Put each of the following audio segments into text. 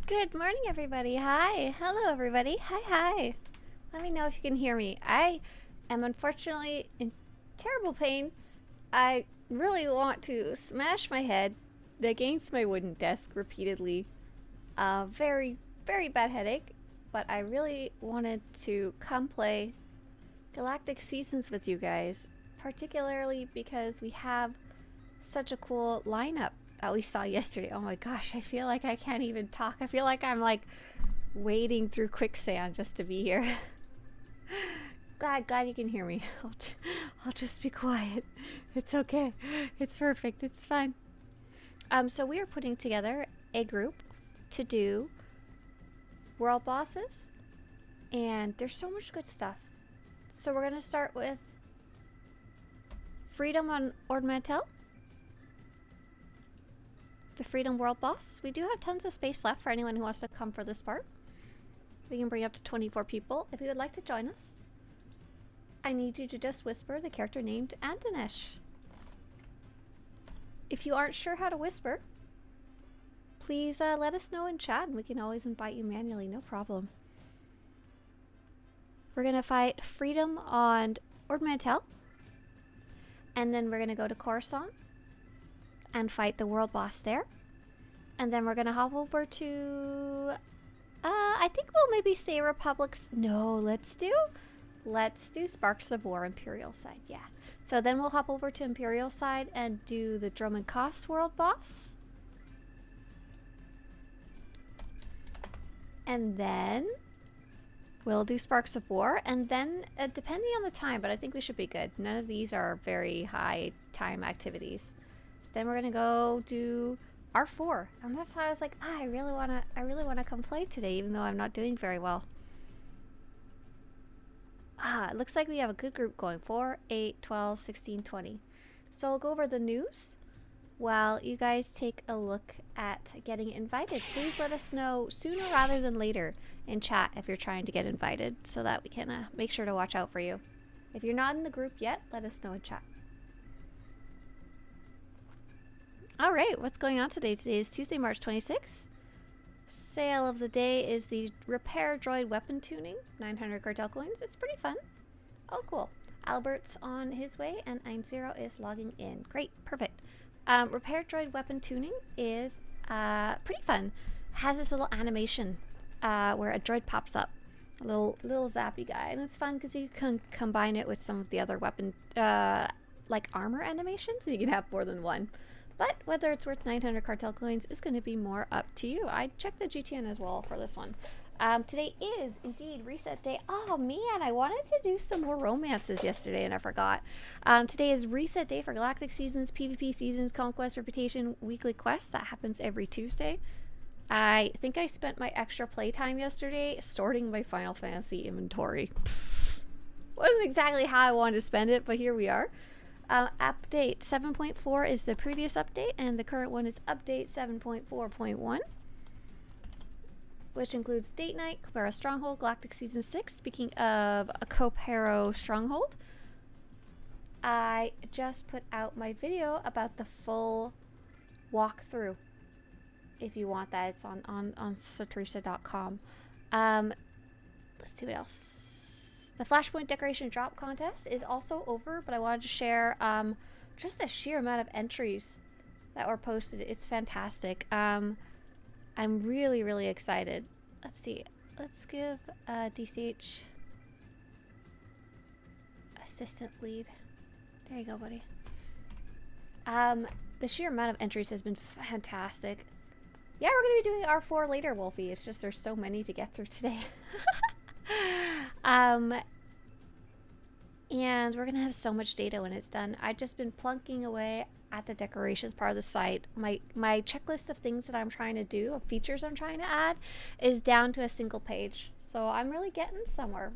Good morning, everybody. Hi. Hello, everybody. Hi. Let me know if you can hear me. I am unfortunately in terrible pain. I really want to smash my head against my wooden desk repeatedly. Very bad headache, but I really wanted to come play Galactic Seasons with you guys, particularly because we have such a cool lineup that we saw yesterday. Oh my gosh, I feel like I can't even talk. I feel like I'm like wading through quicksand just to be here. glad you can hear me. I'll just be quiet. It's okay. It's perfect. It's fine. So we are putting together a group to do world bosses, and there's so much good stuff. So we're gonna start with Freedom on Ord Mantell, the Freedom World Boss. We do have tons of space left for anyone who wants to come for this part. We can bring up to 24 people. If you would like to join us, I need you to just whisper the character named Antonesh. If you aren't sure how to whisper, please let us know in chat and we can always invite you manually, no problem. We're gonna fight Freedom on Ord Mantell, and then we're gonna go to Coruscant and fight the world boss there. And then we're gonna hop over to I think we'll maybe stay Republic's. No, let's do Sparks of War Imperial side. Yeah, so then we'll hop over to Imperial side and do the Drum and Cost world boss, and then we'll do Sparks of War, and then depending on the time, but I think we should be good. None of these are very high time activities. Then we're gonna go do R4, and that's why I was like, I really wanna come play today, even though I'm not doing very well. It looks like we have a good group going. 4, 8, 12, 16, 20. So I'll go over the news while you guys take a look at getting invited. Please let us know sooner rather than later in chat if you're trying to get invited, so that we can make sure to watch out for you. If you're not in the group yet, let us know in chat. Alright, what's going on today? Today is Tuesday, March 26th. Sale of the day is the Repair Droid Weapon Tuning, 900 cartel coins. It's pretty fun. Oh, cool. Albert's on his way, and Einzero is logging in. Great, perfect. Repair Droid Weapon Tuning is pretty fun. It has this little animation where a droid pops up. A little zappy guy. And it's fun because you can combine it with some of the other weapon, like armor animations. So you can have more than one. But whether it's worth 900 cartel coins is going to be more up to you. I checked the GTN as well for this one. Today is indeed reset day. Oh man, I wanted to do some more romances yesterday and I forgot. Today is reset day for Galactic Seasons, PvP Seasons, Conquest, Reputation, Weekly Quests. That happens every Tuesday. I think I spent my extra playtime yesterday sorting my Final Fantasy inventory. Wasn't exactly how I wanted to spend it, but here we are. Update 7.4 is the previous update, and the current one is update 7.4.1, which includes Date Night, Copero Stronghold, Galactic Season 6. Speaking of a Copero Stronghold, I just put out my video about the full walkthrough. If you want that, it's on Swtorista.com. Let's see what else. The Flashpoint Decoration Drop Contest is also over, but I wanted to share just the sheer amount of entries that were posted. It's fantastic. I'm really excited. Let's see. Let's give DCH assistant lead. There you go, buddy. The sheer amount of entries has been fantastic. Yeah, we're going to be doing R4 later, Wolfie. It's just there's so many to get through today. And we're gonna have so much data when it's done. I've just been plunking away at the decorations part of the site. My checklist of things that I'm trying to do, of features I'm trying to add, is down to a single page. So I'm really getting somewhere,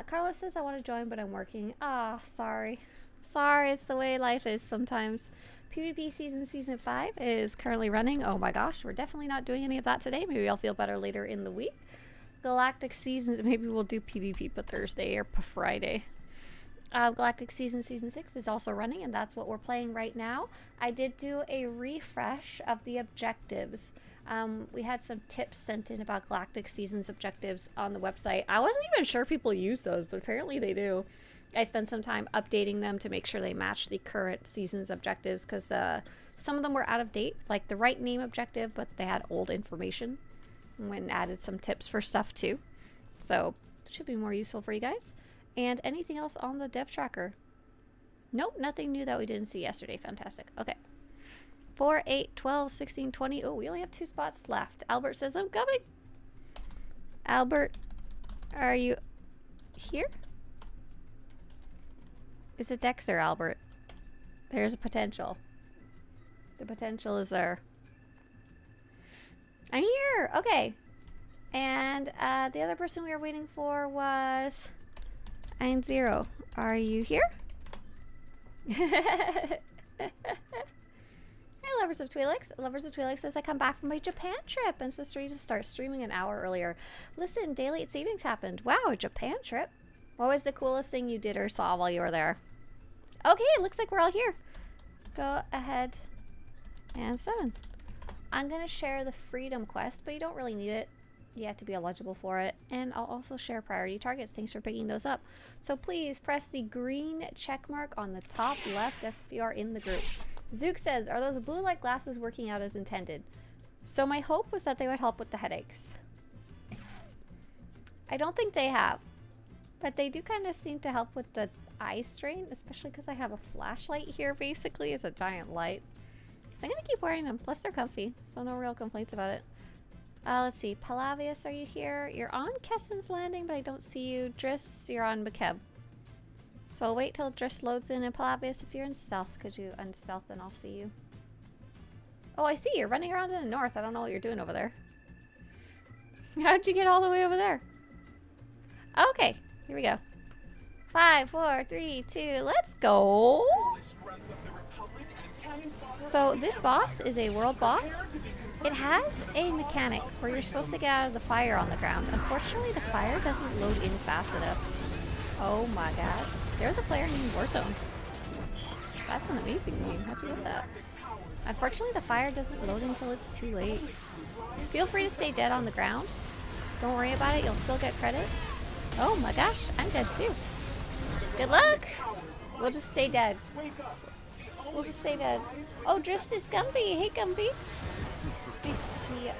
Carlos says I want to join, but I'm working. Sorry, it's the way life is sometimes. PvP Season 5 is currently running. Oh my gosh, we're definitely not doing any of that today. Maybe I'll feel better later in the week. Galactic Seasons, maybe we'll do PvP for Thursday or Friday. Galactic Season 6 is also running, and that's what we're playing right now. I did do a refresh of the objectives. We had some tips sent in about Galactic Season's objectives on the website. I wasn't even sure people use those, but apparently they do. I spent some time updating them to make sure they match the current season's objectives, because some of them were out of date, like the right name objective, but they had old information. And added some tips for stuff too. So it should be more useful for you guys. And anything else on the dev tracker? Nope, nothing new that we didn't see yesterday. Fantastic. Okay. 4, 8, 12, 16, 20. Oh, we only have 2 spots left. Albert says, I'm coming. Albert, are you here? Is it Dexter, Albert? There's a potential. The potential is there. I'm here! Okay. And the other person we were waiting for was... I'm Zero. Are you here? Hey, Lovers of Twi'leks. Lovers of Twi'leks says I come back from my Japan trip and so to start streaming an hour earlier. Listen, daylight savings happened. Wow, a Japan trip. What was the coolest thing you did or saw while you were there? Okay, it looks like we're all here. Go ahead and 7. I'm going to share the Freedom quest, but you don't really need it. You have to be eligible for it. And I'll also share priority targets. Thanks for picking those up. So please press the green check mark on the top left if you are in the group. Zook says, are those blue light glasses working out as intended? So my hope was that they would help with the headaches. I don't think they have. But they do kind of seem to help with the eye strain, especially because I have a flashlight here basically as a giant light. So I'm going to keep wearing them. Plus they're comfy, so no real complaints about it. Let's see. Palavius, are you here? You're on Kessen's Landing, but I don't see you. Driss, you're on Makeb. So I'll wait till Driss loads in. And Palavius, if you're in stealth, could you unstealth and I'll see you. Oh, I see. You're running around in the north. I don't know what you're doing over there. How'd you get all the way over there? Okay. Here we go. 5, 4, 3, 2, let's go! So this boss is a world boss. It has a mechanic where you're supposed to get out of the fire on the ground. Unfortunately, the fire doesn't load in fast enough. Oh my god. There's a player named Warzone. That's an amazing name. How'd you get that? Unfortunately, the fire doesn't load until it's too late. Feel free to stay dead on the ground. Don't worry about it. You'll still get credit. Oh my gosh. I'm dead too. Good luck! We'll just stay dead. We'll just stay dead. Oh, Driss is Gumby. Hey, Gumby. Nice to see you.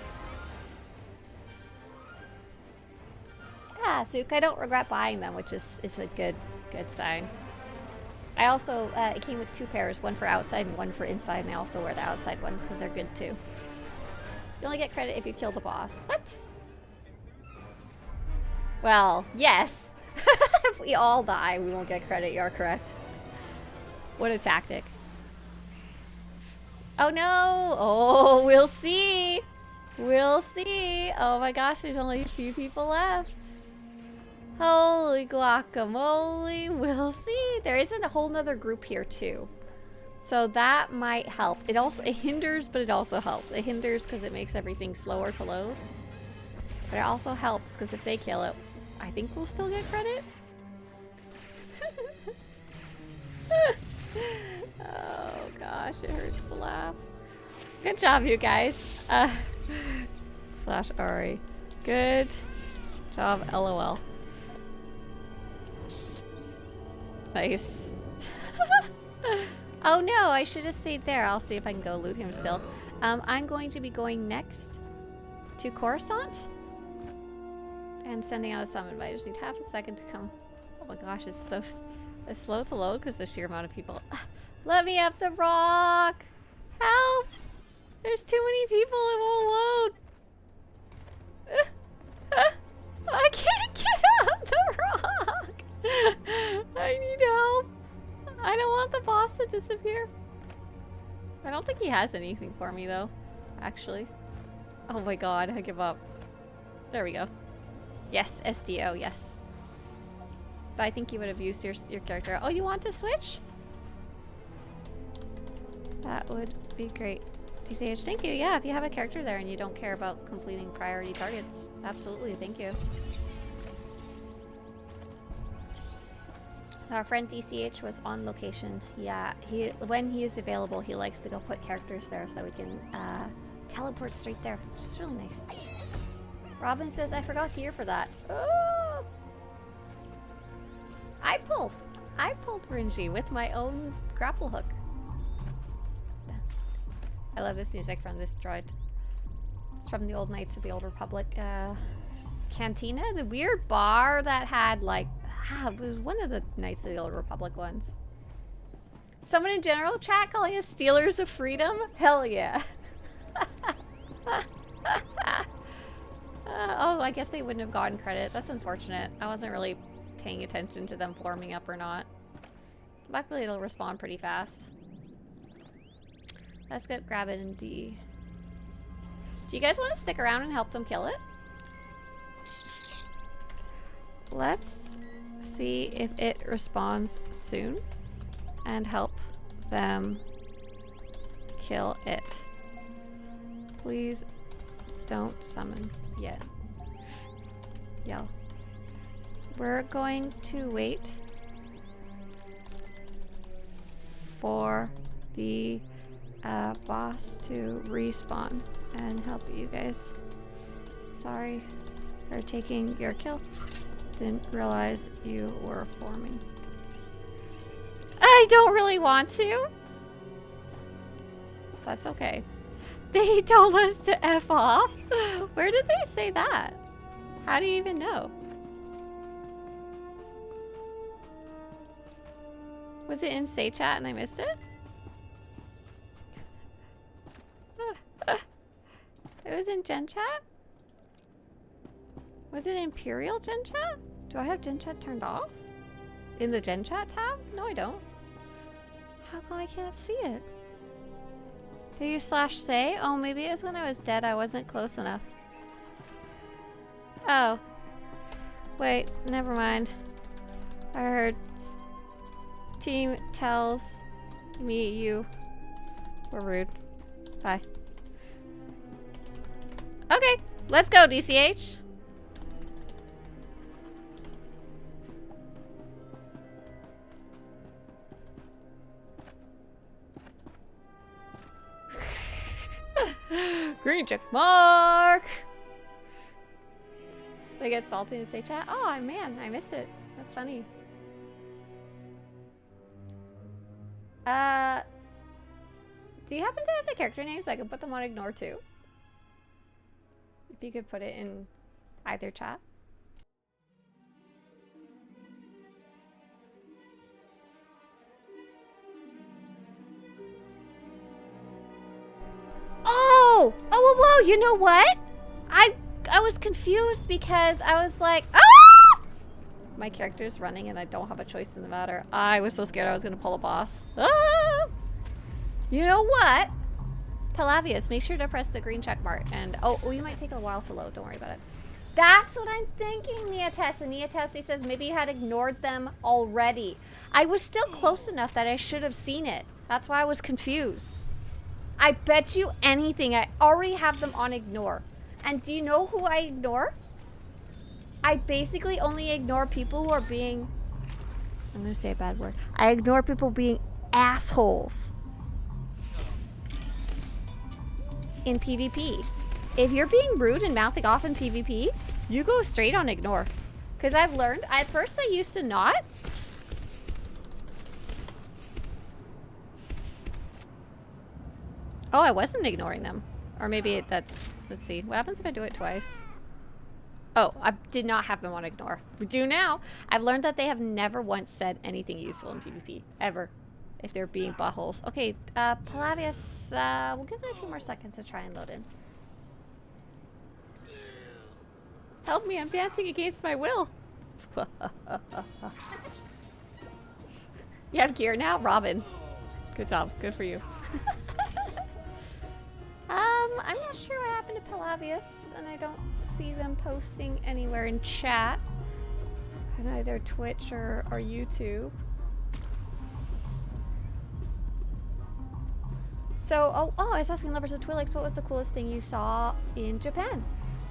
Ah, Zook, I don't regret buying them, which is a good sign. I also, it came with 2 pairs, one for outside and one for inside, and I also wear the outside ones because they're good too. You only get credit if you kill the boss. What? Well, yes. If we all die, we won't get credit. You're correct. What a tactic. Oh no! Oh, we'll see! We'll see! Oh my gosh, there's only a few people left. Holy guacamole, we'll see! There isn't a whole nother group here too. So that might help. It hinders, but it also helps. It hinders because it makes everything slower to load. But it also helps because if they kill it, I think we'll still get credit. Oh gosh, it hurts to laugh. Good job, you guys. Slash Ari. Good job, LOL. Nice. Oh no, I should have stayed there. I'll see if I can go loot him still. I'm going to be going next to Coruscant and sending out a summon, but I just need half a second to come. Oh my gosh, it's so slow to load because the sheer amount of people. Let me up the rock! Help! There's too many people, it won't load! I can't get up the rock! I need help! I don't want the boss to disappear. I don't think he has anything for me though, actually. Oh my god, I give up. There we go. Yes, SDO, yes. But I think you would have used your character. Oh, you want to switch? That would be great. DCH, thank you. Yeah, if you have a character there and you don't care about completing priority targets, absolutely, thank you. Our friend DCH was on location. Yeah, when he is available, he likes to go put characters there so we can teleport straight there, which is really nice. Robin says, I forgot gear for that. Oh! I pulled Ringy with my own grapple hook. I love this music from this droid. It's from the old Knights of the Old Republic Cantina, the weird bar that had like, it was one of the Knights of the Old Republic ones. Someone in general chat calling us Stealers of Freedom? Hell yeah. Oh, I guess they wouldn't have gotten credit. That's unfortunate. I wasn't really paying attention to them forming up or not. Luckily, it'll respawn pretty fast. Let's go grab it in D. Do you guys want to stick around and help them kill it? Let's see if it responds soon and help them kill it. Please don't summon yet. Yell. We're going to wait for the boss to respawn and help you guys. Sorry for taking your kill. Didn't realize you were forming. I don't really want to. That's okay. They told us to F off? Where did they say that? How do you even know? Was it in Say Chat and I missed it? It was in Gen Chat? Was it Imperial Gen Chat? Do I have Gen Chat turned off? In the Gen Chat tab? No, I don't. How come I can't see it? Did you /say? Oh, maybe it was when I was dead. I wasn't close enough. Oh. Wait, never mind. I heard team tells me you were rude. Bye. Okay, let's go, DCH. Green check mark. Did I get salty in Say Chat? Oh man, I missed it. That's funny. Do you happen to have the character names so I can put them on ignore too? If you could put it in either chat. Oh! Oh, whoa, you know what? I was confused because I was like, ah! My character's running and I don't have a choice in the matter. I was so scared I was gonna pull a boss. Ah! You know what? Palavius, make sure to press the green check mark. And oh, you might take a while to load. Don't worry about it. That's what I'm thinking, Neatessa. Neatessa says maybe you had ignored them already. I was still close enough that I should have seen it. That's why I was confused. I bet you anything. I already have them on ignore. And do you know who I ignore? I basically only ignore people who are being... I'm going to say a bad word. I ignore people being assholes. In PvP. If you're being rude and mouthing off in PvP, you go straight on ignore. Because I've learned, at first I used to not. Oh, I wasn't ignoring them. Or maybe that's, let's see. What happens if I do it twice? Oh, I did not have them on ignore. We do now. I've learned that they have never once said anything useful in PvP. Ever. If they're being buttholes. Okay, Palavius, we'll give it a few more seconds to try and load in. Help me, I'm dancing against my will. You have gear now? Robin. Good job. Good for you. I'm not sure what happened to Palavius, and I don't see them posting anywhere in chat. On either Twitch or YouTube. So, oh, I was asking Lovers of Twi'leks, what was the coolest thing you saw in Japan?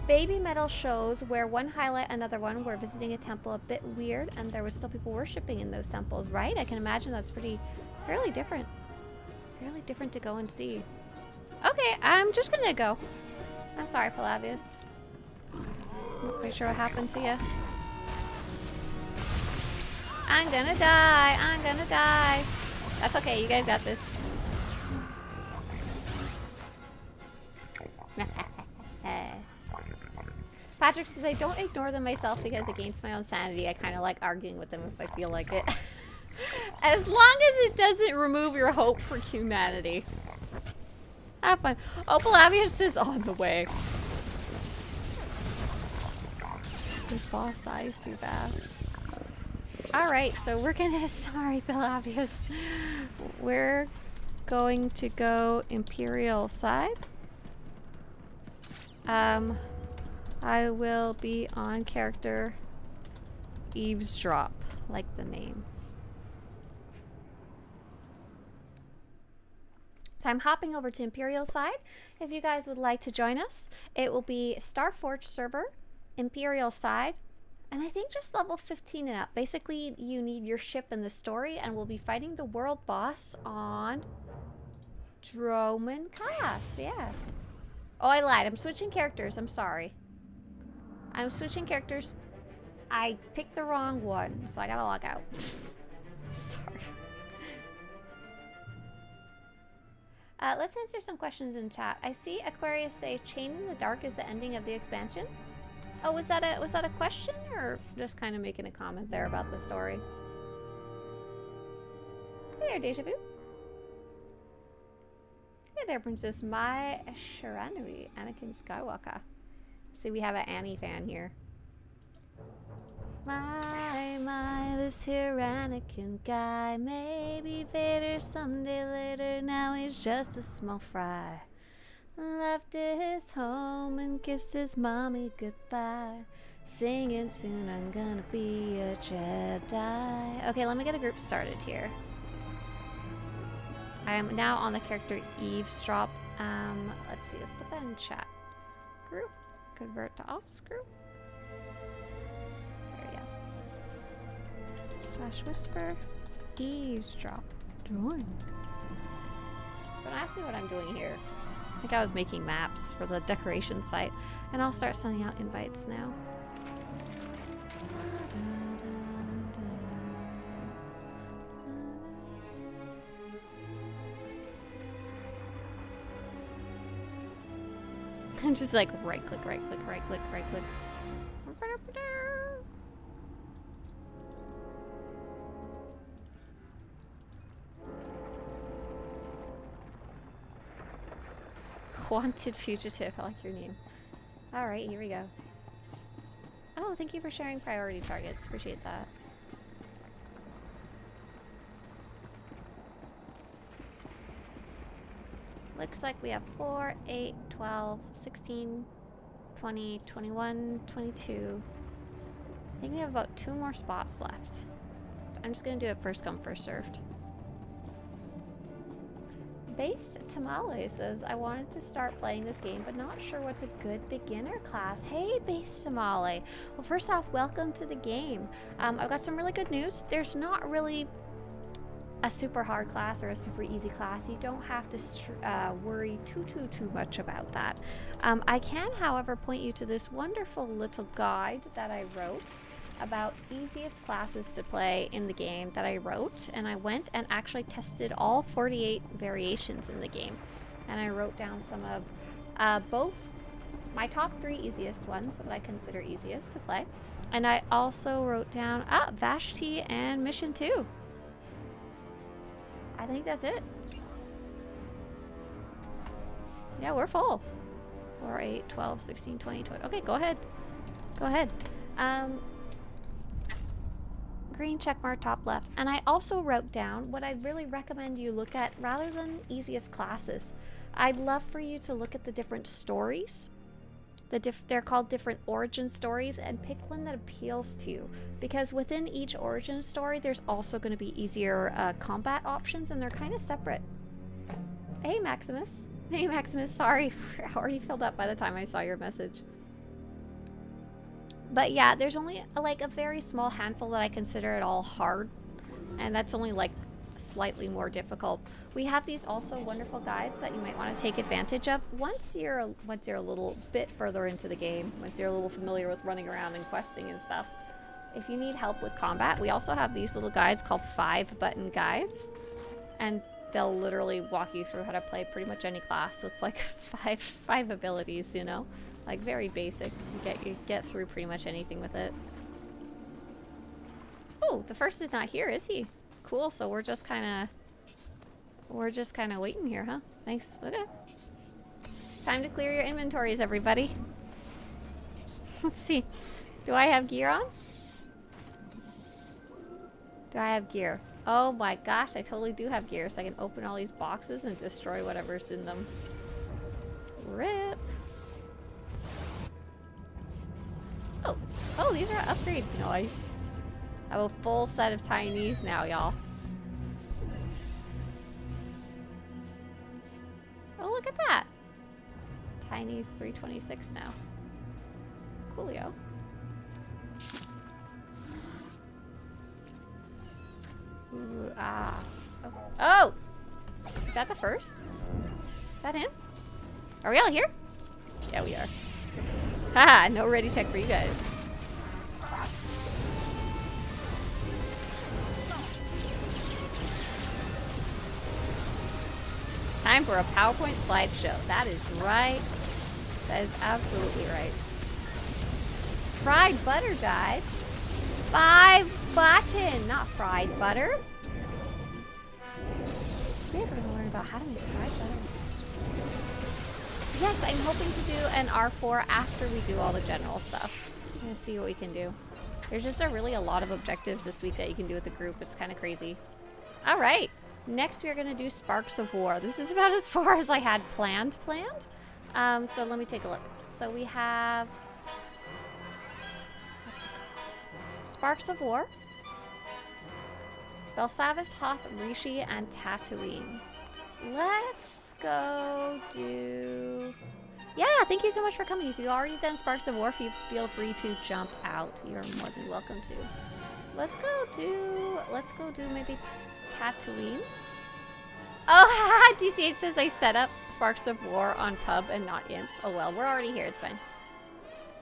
Baby metal shows where one highlight another one. We're visiting a temple, a bit weird, and there was still people worshipping in those temples, right? I can imagine that's fairly different. Fairly different to go and see. Okay, I'm just gonna go. I'm sorry, Palavius. I'm not quite sure what happened to you. I'm gonna die. I'm gonna die. That's okay. You guys got this. Patrick says, I don't ignore them myself because against my own sanity, I kind of like arguing with them if I feel like it. As long as it doesn't remove your hope for humanity. Have fun. Oh, Palavius is on the way. This boss dies too fast. Alright, so we're gonna... Sorry, Palavius. We're going to go Imperial side. I will be on character Eavesdrop, like the name. So I'm hopping over to Imperial side. If you guys would like to join us, it will be Starforge server, Imperial side, and I think just level 15 and up. Basically, you need your ship in the story, and we'll be fighting the world boss on Droman class. Yeah. Oh, I lied. I'm switching characters. I'm sorry. I'm switching characters. I picked the wrong one, so I gotta log out. Sorry. Let's answer some questions in chat. I see Aquarius say, "Chain in the Dark is the ending of the expansion." Oh, was that a question, or just kind of making a comment there about the story? Hey there, Deja Vu. Hey there, Princess Mai Sharanui, Anakin Skywalker. See, we have an Annie fan here. My, this here Anakin guy. Maybe Vader someday later. Now he's just a small fry. Left his home and kissed his mommy goodbye. Singing soon I'm gonna be a Jedi. Okay, let me get a group started here. I am now on the character Eavesdrop. Let's see, let's put that in chat. Group. Convert to ops group. There we go. / whisper. Eavesdrop. Join. Don't ask me what I'm doing here. I think I was making maps for the decoration site. And I'll start sending out invites now. I'm just like right click, right click, right click, right click. Wanted fugitive, I like your name. Alright, here we go. Oh, thank you for sharing priority targets. Appreciate that. Looks like we have 4, 8, 12, 16, 20, 21, 22. I think we have about 2 more spots left. I'm just gonna do it first come, first served. Based Tamale says, I wanted to start playing this game, but not sure what's a good beginner class. Hey, Based Tamale. Well, first off, welcome to the game. I've got some really good news. There's not really a super hard class or a super easy class. You don't have to worry too much about that. I can, however, point you to this wonderful little guide that I wrote about easiest classes to play in the game that I wrote, and I went and actually tested all 48 variations in the game, and I wrote down some of both my top 3 easiest ones that I consider easiest to play, and I also wrote down Vashti and Mission 2. I think that's it. Yeah, we're full. 4, 8, 12, 16, 20, 20. Okay, go ahead. Go ahead. Green checkmark top left. And I also wrote down what I'd really recommend you look at rather than easiest classes. I'd love for you to look at the different stories. They're called different origin stories, and pick one that appeals to you. Because within each origin story, there's also going to be easier combat options, and they're kind of separate. Hey, Maximus. Hey, Maximus. Sorry. I already filled up by the time I saw your message. But yeah, there's only like a very small handful that I consider at all hard. And that's only like slightly more difficult. We have these also wonderful guides that you might want to take advantage of once you're a little bit further into the game, once you're a little familiar with running around and questing and stuff. If you need help with combat, we also have these little guides called 5-button guides, and they'll literally walk you through how to play pretty much any class with like five abilities, you know, like very basic. You get through pretty much anything with it. Oh, the first is not here, is he? Cool. So we're just kind of waiting here, huh? Nice. Okay. Time to clear your inventories, everybody. Let's see. Do I have gear on? Do I have gear? Oh my gosh, I totally do have gear, so I can open all these boxes and destroy whatever's in them. Rip. Oh, these are upgrade. Nice. I have a full set of tinies now, y'all. Oh, look at that. Tiny's 326 now. Coolio. Ooh, ah. Oh! Is that the first? Is that him? Are we all here? Yeah, we are. Haha, no ready check for you guys. Time for a PowerPoint slideshow. That is right. That is absolutely right. Fried butter, guys. 5-button, not fried butter. We're going to learn about how to make fried butter. Yes, I'm hoping to do an R4 after we do all the general stuff. I'm going to see what we can do. There's just really a lot of objectives this week that you can do with the group. It's kind of crazy. All right. Next, we're going to do Sparks of War. This is about as far as I had planned. So let me take a look. So we have... what's it called? Sparks of War. Belsavis, Hoth, Rishi, and Tatooine. Let's go do... yeah, thank you so much for coming. If you've already done Sparks of War, feel free to jump out. You're more than welcome to. Let's go do maybe Tatooine. Oh, DCH says I set up Sparks of War on pub and not Imp. Oh well, we're already here. It's fine.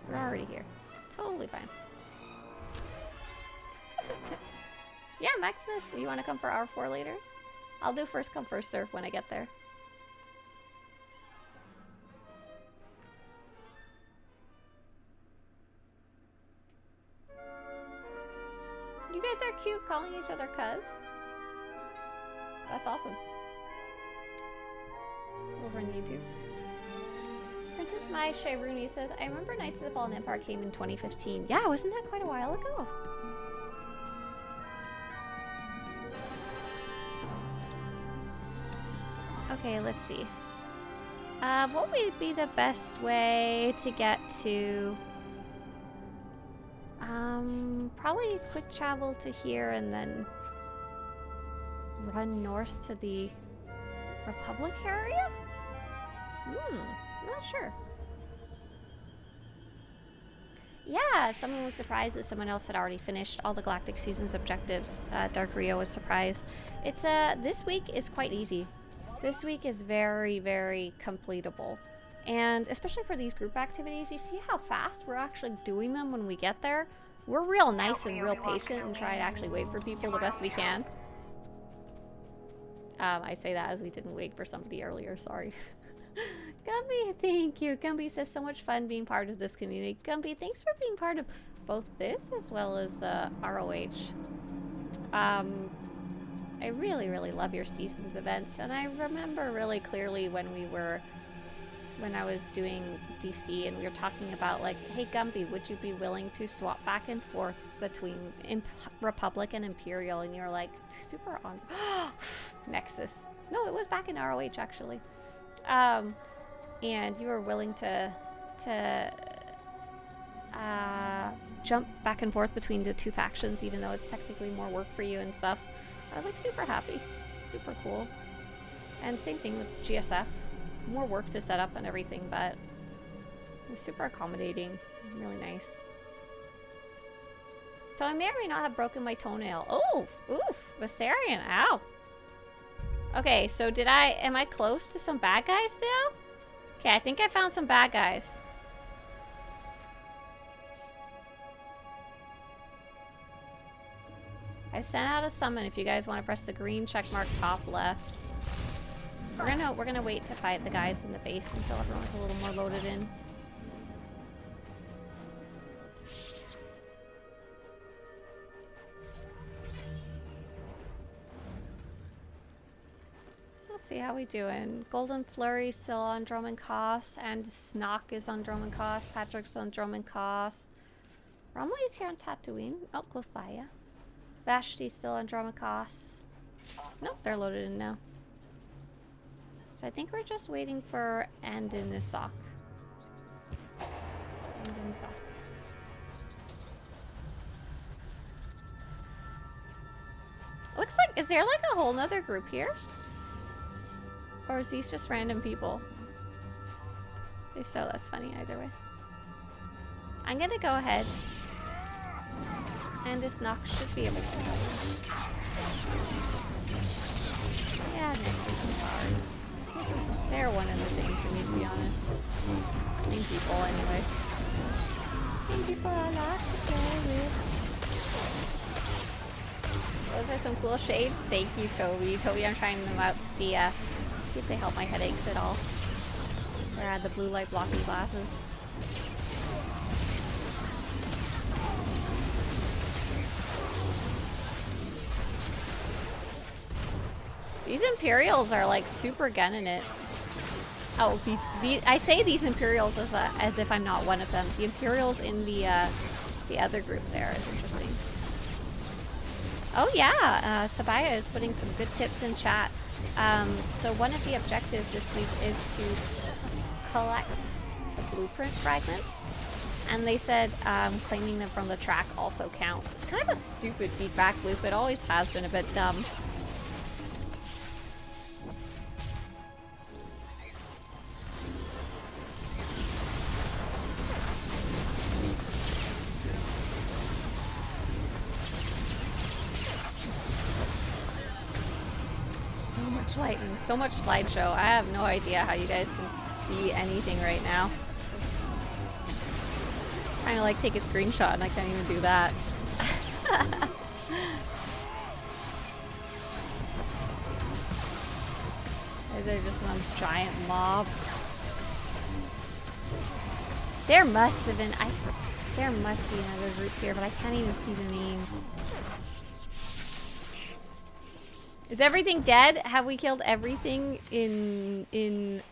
We're already here. Totally fine. Yeah, Maximus, you want to come for R4 later? I'll do first come, first serve when I get there. You guys are cute, calling each other cuz. That's awesome. Over on YouTube. Princess Mai Shairuni says, I remember Knights of the Fallen Empire came in 2015. Yeah, wasn't that quite a while ago? Okay, let's see. What would be the best way to get to... probably quick travel to here and then run north to the Republic area? Not sure. Yeah, someone was surprised that someone else had already finished all the Galactic Seasons objectives. Dark Rio was surprised. It's, this week is quite easy. This week is very, very completable. And especially for these group activities, you see how fast we're actually doing them when we get there? We're real nice and real patient and try to actually wait for people the best we can. I say that as we didn't wait for somebody earlier, sorry. Gumby, thank you. Gumby says, so much fun being part of this community. Gumby, thanks for being part of both this as well as ROH. I really, really love your seasons events, and I remember really clearly when I was doing DC and we were talking about like, hey Gumby, would you be willing to swap back and forth between Republic and Imperial? And you're like, super on Nexus. No, it was back in ROH actually. And you were willing to jump back and forth between the two factions, even though it's technically more work for you and stuff. I was like super happy, super cool. And same thing with GSF. More work to set up and everything, but it was super accommodating, really nice. So I may or may not have broken my toenail. Oh, oof, Viserion, ow. Okay, so am I close to some bad guys now? Okay, I think I found some bad guys. I sent out a summon if you guys want to press the green check mark top left. We're gonna wait to fight the guys in the base until everyone's a little more loaded in. Let's see how we doing. Golden Flurry still on Drummond Cost, and Snock is on Drummond Cost. Patrick's on Drummond Cost. Romley's here on Tatooine. Oh, close by, yeah. Vashti's still on Drummond Cost. Nope, they're loaded in now. So I think we're just waiting for End in the sock. End in the sock. Looks like, is there like a whole nother group here? Or is these just random people? If so, that's funny either way. I'm gonna go ahead. And this knock should be able to help. Yeah, no, I'm sorry. They're one and the same to me, to be honest. Same people, anyway. Same people I like to play with. Those are some cool shades. Thank you, Toby. Toby, I'm trying them out to see if they help my headaches at all. Or add the blue light blocking glasses. These Imperials are like super gunning it. Oh, these I say these Imperials as if I'm not one of them. The Imperials in the other group there is interesting. Oh yeah, Sabaya is putting some good tips in chat. So one of the objectives this week is to collect the blueprint fragments. And they said claiming them from the track also counts. It's kind of a stupid feedback loop. It always has been a bit dumb. Lightning, so much slideshow. I have no idea how you guys can see anything right now. I'm trying to like take a screenshot and I can't even do that. These are just one giant mob. There must have been there must be another group here, but I can't even see the names. Is everything dead? Have we killed everything in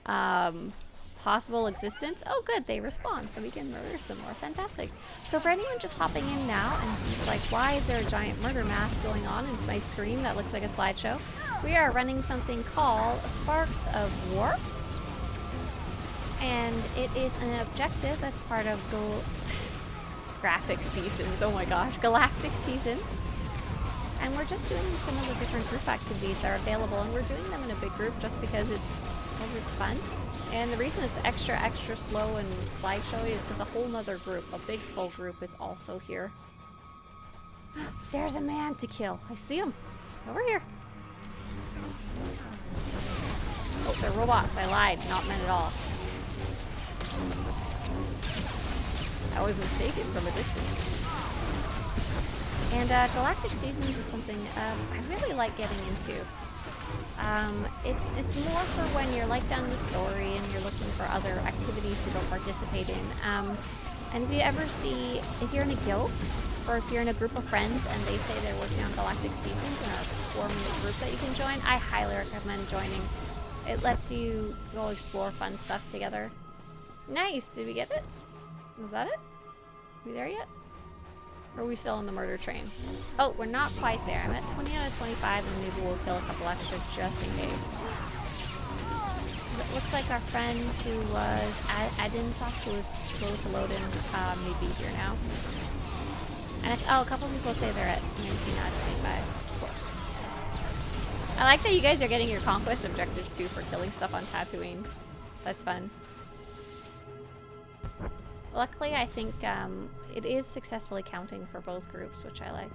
possible existence? Oh good, they respawn, so we can murder some more. Fantastic. So for anyone just hopping in now and he's like, why is there a giant murder mass going on in my screen that looks like a slideshow? We are running something called Sparks of War. And it is an objective that's part of graphic seasons. Oh my gosh, Galactic seasons. And we're just doing some of the different group activities that are available, and we're doing them in a big group just because it's fun. And the reason it's extra slow and slideshowy is because a whole nother group, a big full group, is also here. There's a man to kill. I see him. He's over here. Oh, they're robots. I lied. Not men at all. I was mistaken from a distance. And Galactic Seasons is something I really like getting into. It's more for when you're like done the story and you're looking for other activities to go participate in. And if you ever see, if you're in a guild or if you're in a group of friends and they say they're working on Galactic Seasons and are forming a group that you can join, I highly recommend joining. It lets you go explore fun stuff together. Nice. Did we get it? Was that it? Are we there yet? Or are we still on the murder train? Oh, we're not quite there. I'm at 20 out of 25, and maybe we'll kill a couple extra just in case. It looks like our friend who was Adinsock, who was slow to load in, may be here now. And a couple people say they're at 19 out of 25. Cool. I like that you guys are getting your conquest objectives too for killing stuff on Tatooine. That's fun. Luckily, I think it is successfully counting for both groups, which I like.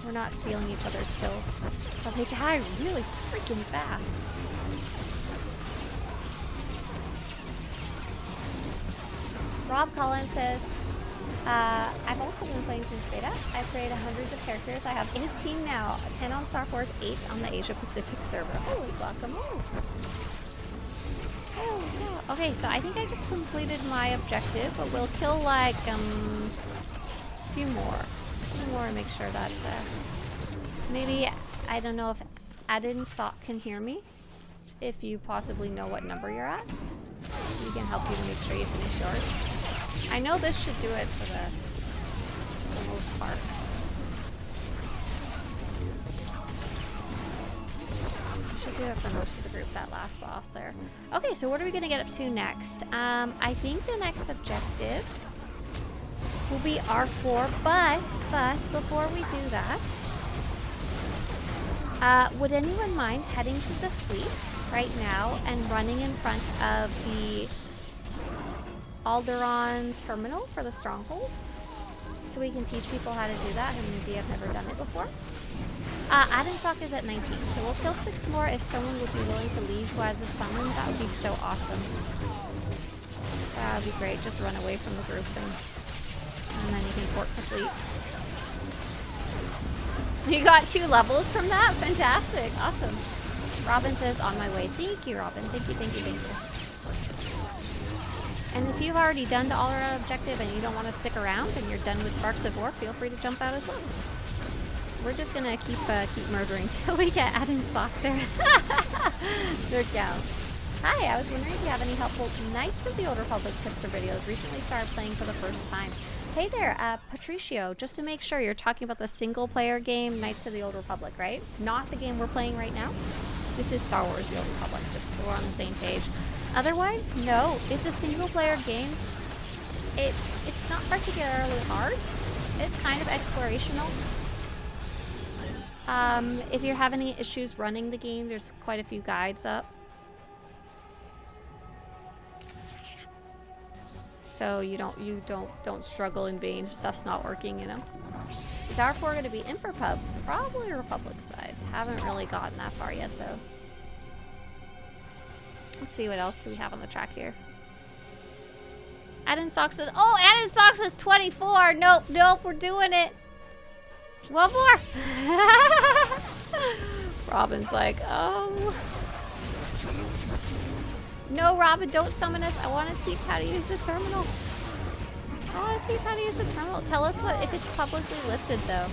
We're not stealing each other's kills. But they die really freaking fast. Rob Collins says, I've also been playing since beta. I've created hundreds of characters. I have 18 now, 10 on Star Wars, 8 on the Asia Pacific server. Holy guacamole. Oh, yeah. Okay, so I think I just completed my objective, but we'll kill like a few more. And make sure that maybe, I don't know if Adin Sock can hear me. If you possibly know what number you're at, we can help you to make sure you finish yours. I know this should do it for the most part. Should do it for most of the group, that last boss there. Okay, so what are we going to get up to next? I think the next objective will be R4, but before we do that, would anyone mind heading to the fleet right now and running in front of the Alderaan terminal for the Strongholds? So we can teach people how to do that, and maybe I've never done it before. Adam Sock is at 19, so we'll kill 6 more. If someone would be willing to leave who has a summon, that would be so awesome. That would be great. Just run away from the group and then you can port the fleet. You got 2 levels from that? Fantastic. Awesome. Robin says, on my way. Thank you, Robin. Thank you, thank you, thank you. And if you've already done the all-around objective and you don't want to stick around and you're done with Sparks of War, feel free to jump out as well. We're just gonna keep murdering till we get Adam Sock there. Good gal. Hi, I was wondering if you have any helpful Knights of the Old Republic tips or videos. Recently started playing for the first time. Hey there, Patricio, just to make sure you're talking about the single-player game Knights of the Old Republic, right? Not the game we're playing right now. This is Star Wars The Old Republic, just so we're on the same page. Otherwise, no, it's a single-player game. It's not particularly hard. It's kind of explorational. If you have any issues running the game, there's quite a few guides up. So you don't struggle in vain if stuff's not working, you know. Is R4 going to be Imperpub? Probably Republic side. Haven't really gotten that far yet, though. Let's see what else we have on the track here. Adam Sock says, oh, Adam Sock says 24. Nope, nope, we're doing it. One more. Robin's like, oh. No, Robin, don't summon us. I want to teach how to use the terminal. I want to teach how to use the terminal. Tell us what, if it's publicly listed, though.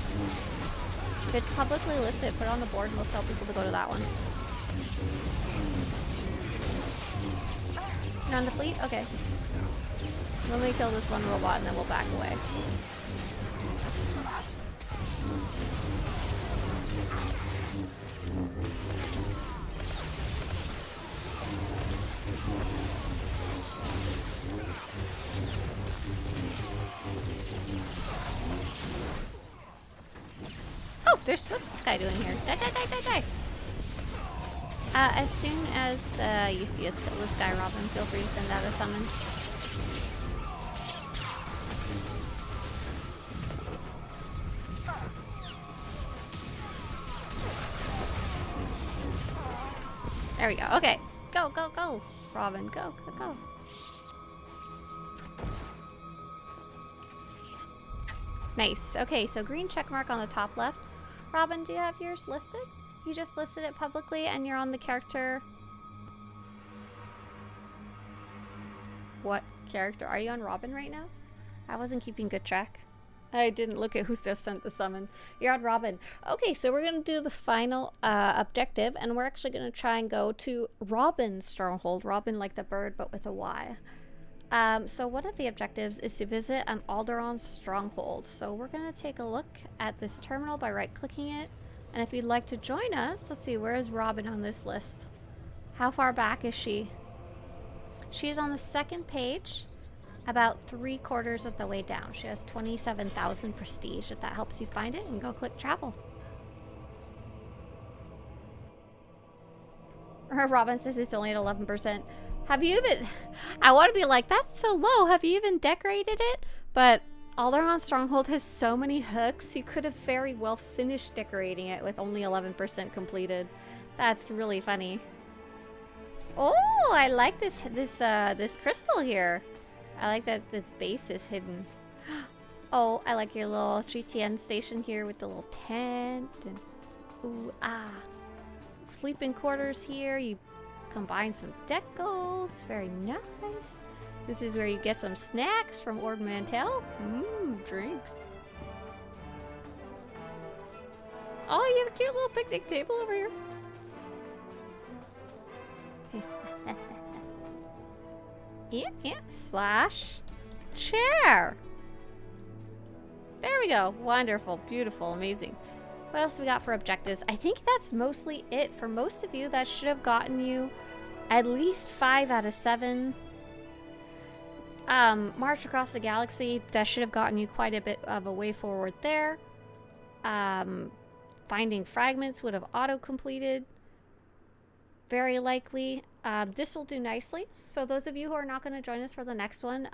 If it's publicly listed, put it on the board and we'll tell people to go to that one. You're on the fleet? Okay. Let me kill this one robot and then we'll back away. Oh, what's this guy doing here? Die, die, die, die, die. As soon as you see us kill this guy, Robin, feel free to send out a summon. There we go. Okay. Go, go, go. Robin, go, go, go. Nice. Okay, so green check mark on the top left. Robin, do you have yours listed? You just listed it publicly and you're on the character. What character? Are you on Robin right now? I wasn't keeping good track. I didn't look at who just sent the summon. You're on Robin. Okay, so we're going to do the final objective, and we're actually going to try and go to Robin's Stronghold. Robin like the bird, but with a Y. So one of the objectives is to visit an Alderaan Stronghold. So we're going to take a look at this terminal by right-clicking it. And if you'd like to join us, let's see, where is Robin on this list? How far back is she? She's on the second page. About 3/4 of the way down. She has 27,000 prestige. If that helps you find it, and go click travel. Robin says it's only at 11%. Have you even... I want to be like, that's so low. Have you even decorated it? But Alderaan Stronghold has so many hooks. You could have very well finished decorating it with only 11% completed. That's really funny. Oh, I like this crystal here. I like that this base is hidden. Oh, I like your little GTN station here with the little tent. And ooh, ah. Sleeping quarters here. You combine some decos. Very nice. This is where you get some snacks from Ord Mantell. Mmm, drinks. Oh, you have a cute little picnic table over here. Yeah, slash chair. There we go. Wonderful, beautiful, amazing. What else do we got for objectives? I think that's mostly it. For most of you, that should have gotten you at least 5 out of 7. March across the galaxy, that should have gotten you quite a bit of a way forward there. Finding fragments would have auto-completed. Very likely. This will do nicely. So those of you who are not going to join us for the next one,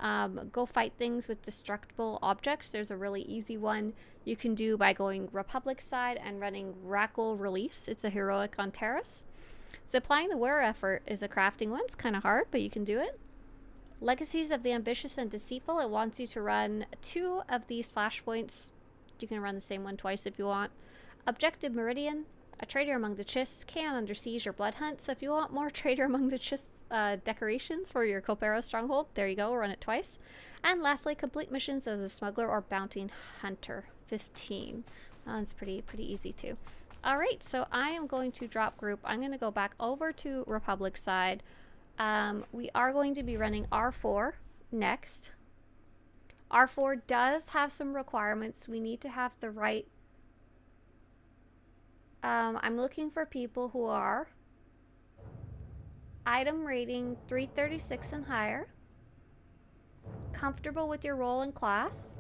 go fight things with destructible objects. There's a really easy one you can do by going Republic side and running Rackle Release. It's a heroic on Terrace. Supplying the wearer effort is a crafting one. It's kind of hard, but you can do it. Legacies of the Ambitious and Deceitful. It wants you to run 2 of these flashpoints. You can run the same one twice if you want. Objective Meridian. A Traitor Among the Chiss, Can Under Siege, or Blood Hunt. So if you want more Traitor Among the Chiss decorations for your Copero Stronghold, there you go, run it twice. And lastly, complete missions as a Smuggler or Bounty Hunter, 15. That's pretty easy too. Alright, so I am going to drop group. I'm going to go back over to Republic side. We are going to be running R4 next. R4 does have some requirements. We need to have the right... I'm looking for people who are item rating 336 and higher, comfortable with your role in class,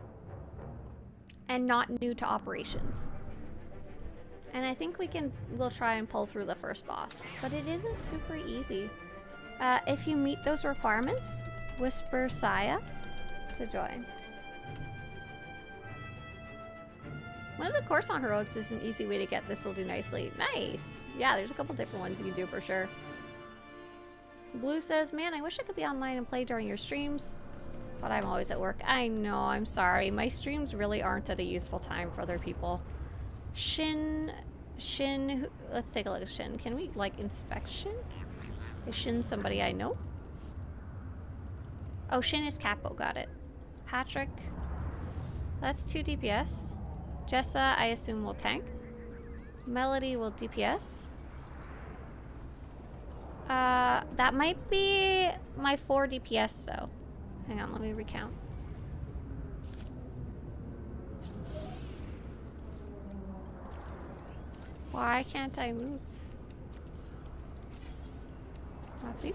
and not new to operations. And I think we'll try and pull through the first boss, but it isn't super easy. If you meet those requirements, whisper Saya to join. One of the Coruscant heroics is an easy way to get this will do nicely. Nice! Yeah, there's a couple different ones you can do for sure. Blue says, man, I wish I could be online and play during your streams, but I'm always at work. I know, I'm sorry. My streams really aren't at a useful time for other people. Shin, let's take a look at Shin. Can we, like, inspect Shin? Is Shin somebody I know? Oh, Shin is Capo, got it. Patrick, that's 2 DPS. Jessa, I assume, will tank. Melody will DPS. That might be my 4 DPS, though. Hang on, let me recount. Why can't I move? Copy.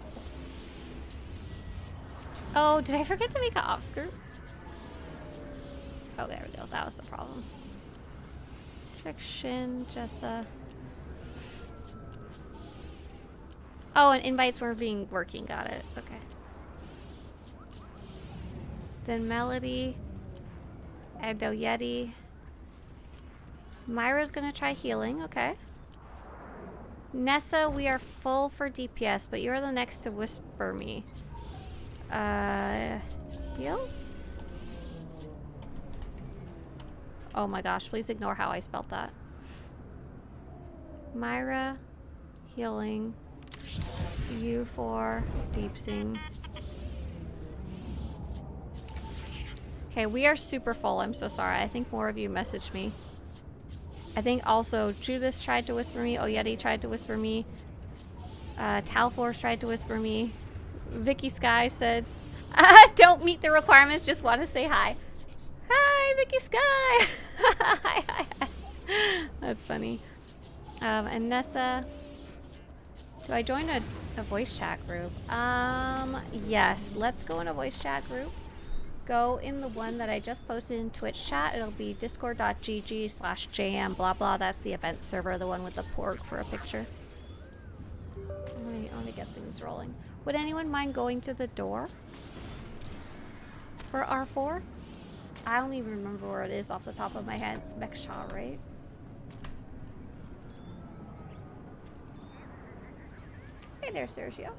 Oh, did I forget to make an ops group? Oh, there we go. That was the problem. Shin, Jessa. Oh, and invites were working. Got it. Okay. Then Melody. Edo Yeti. Myra's gonna try healing. Okay. Nessa, we are full for DPS, but you're the next to whisper me. Heals? Oh my gosh, please ignore how I spelled that. Myra, healing. You for deep sing. Okay, we are super full. I'm so sorry. I think more of you messaged me. I think also Judas tried to whisper me. Oyeti tried to whisper me. Talforce tried to whisper me. Vicky Sky said, don't meet the requirements, just want to say hi. Hi, Vicky Sky! Hi. That's funny. And Nessa, do I join a voice chat group? Yes, let's go in a voice chat group. Go in the one that I just posted in Twitch chat. It'll be discord.gg/jm blah blah. That's the event server, the one with the pork for a picture. I want to get things rolling. Would anyone mind going to the door for R4? I don't even remember where it is off the top of my head. It's Meksha, right? Hey there, Sergio.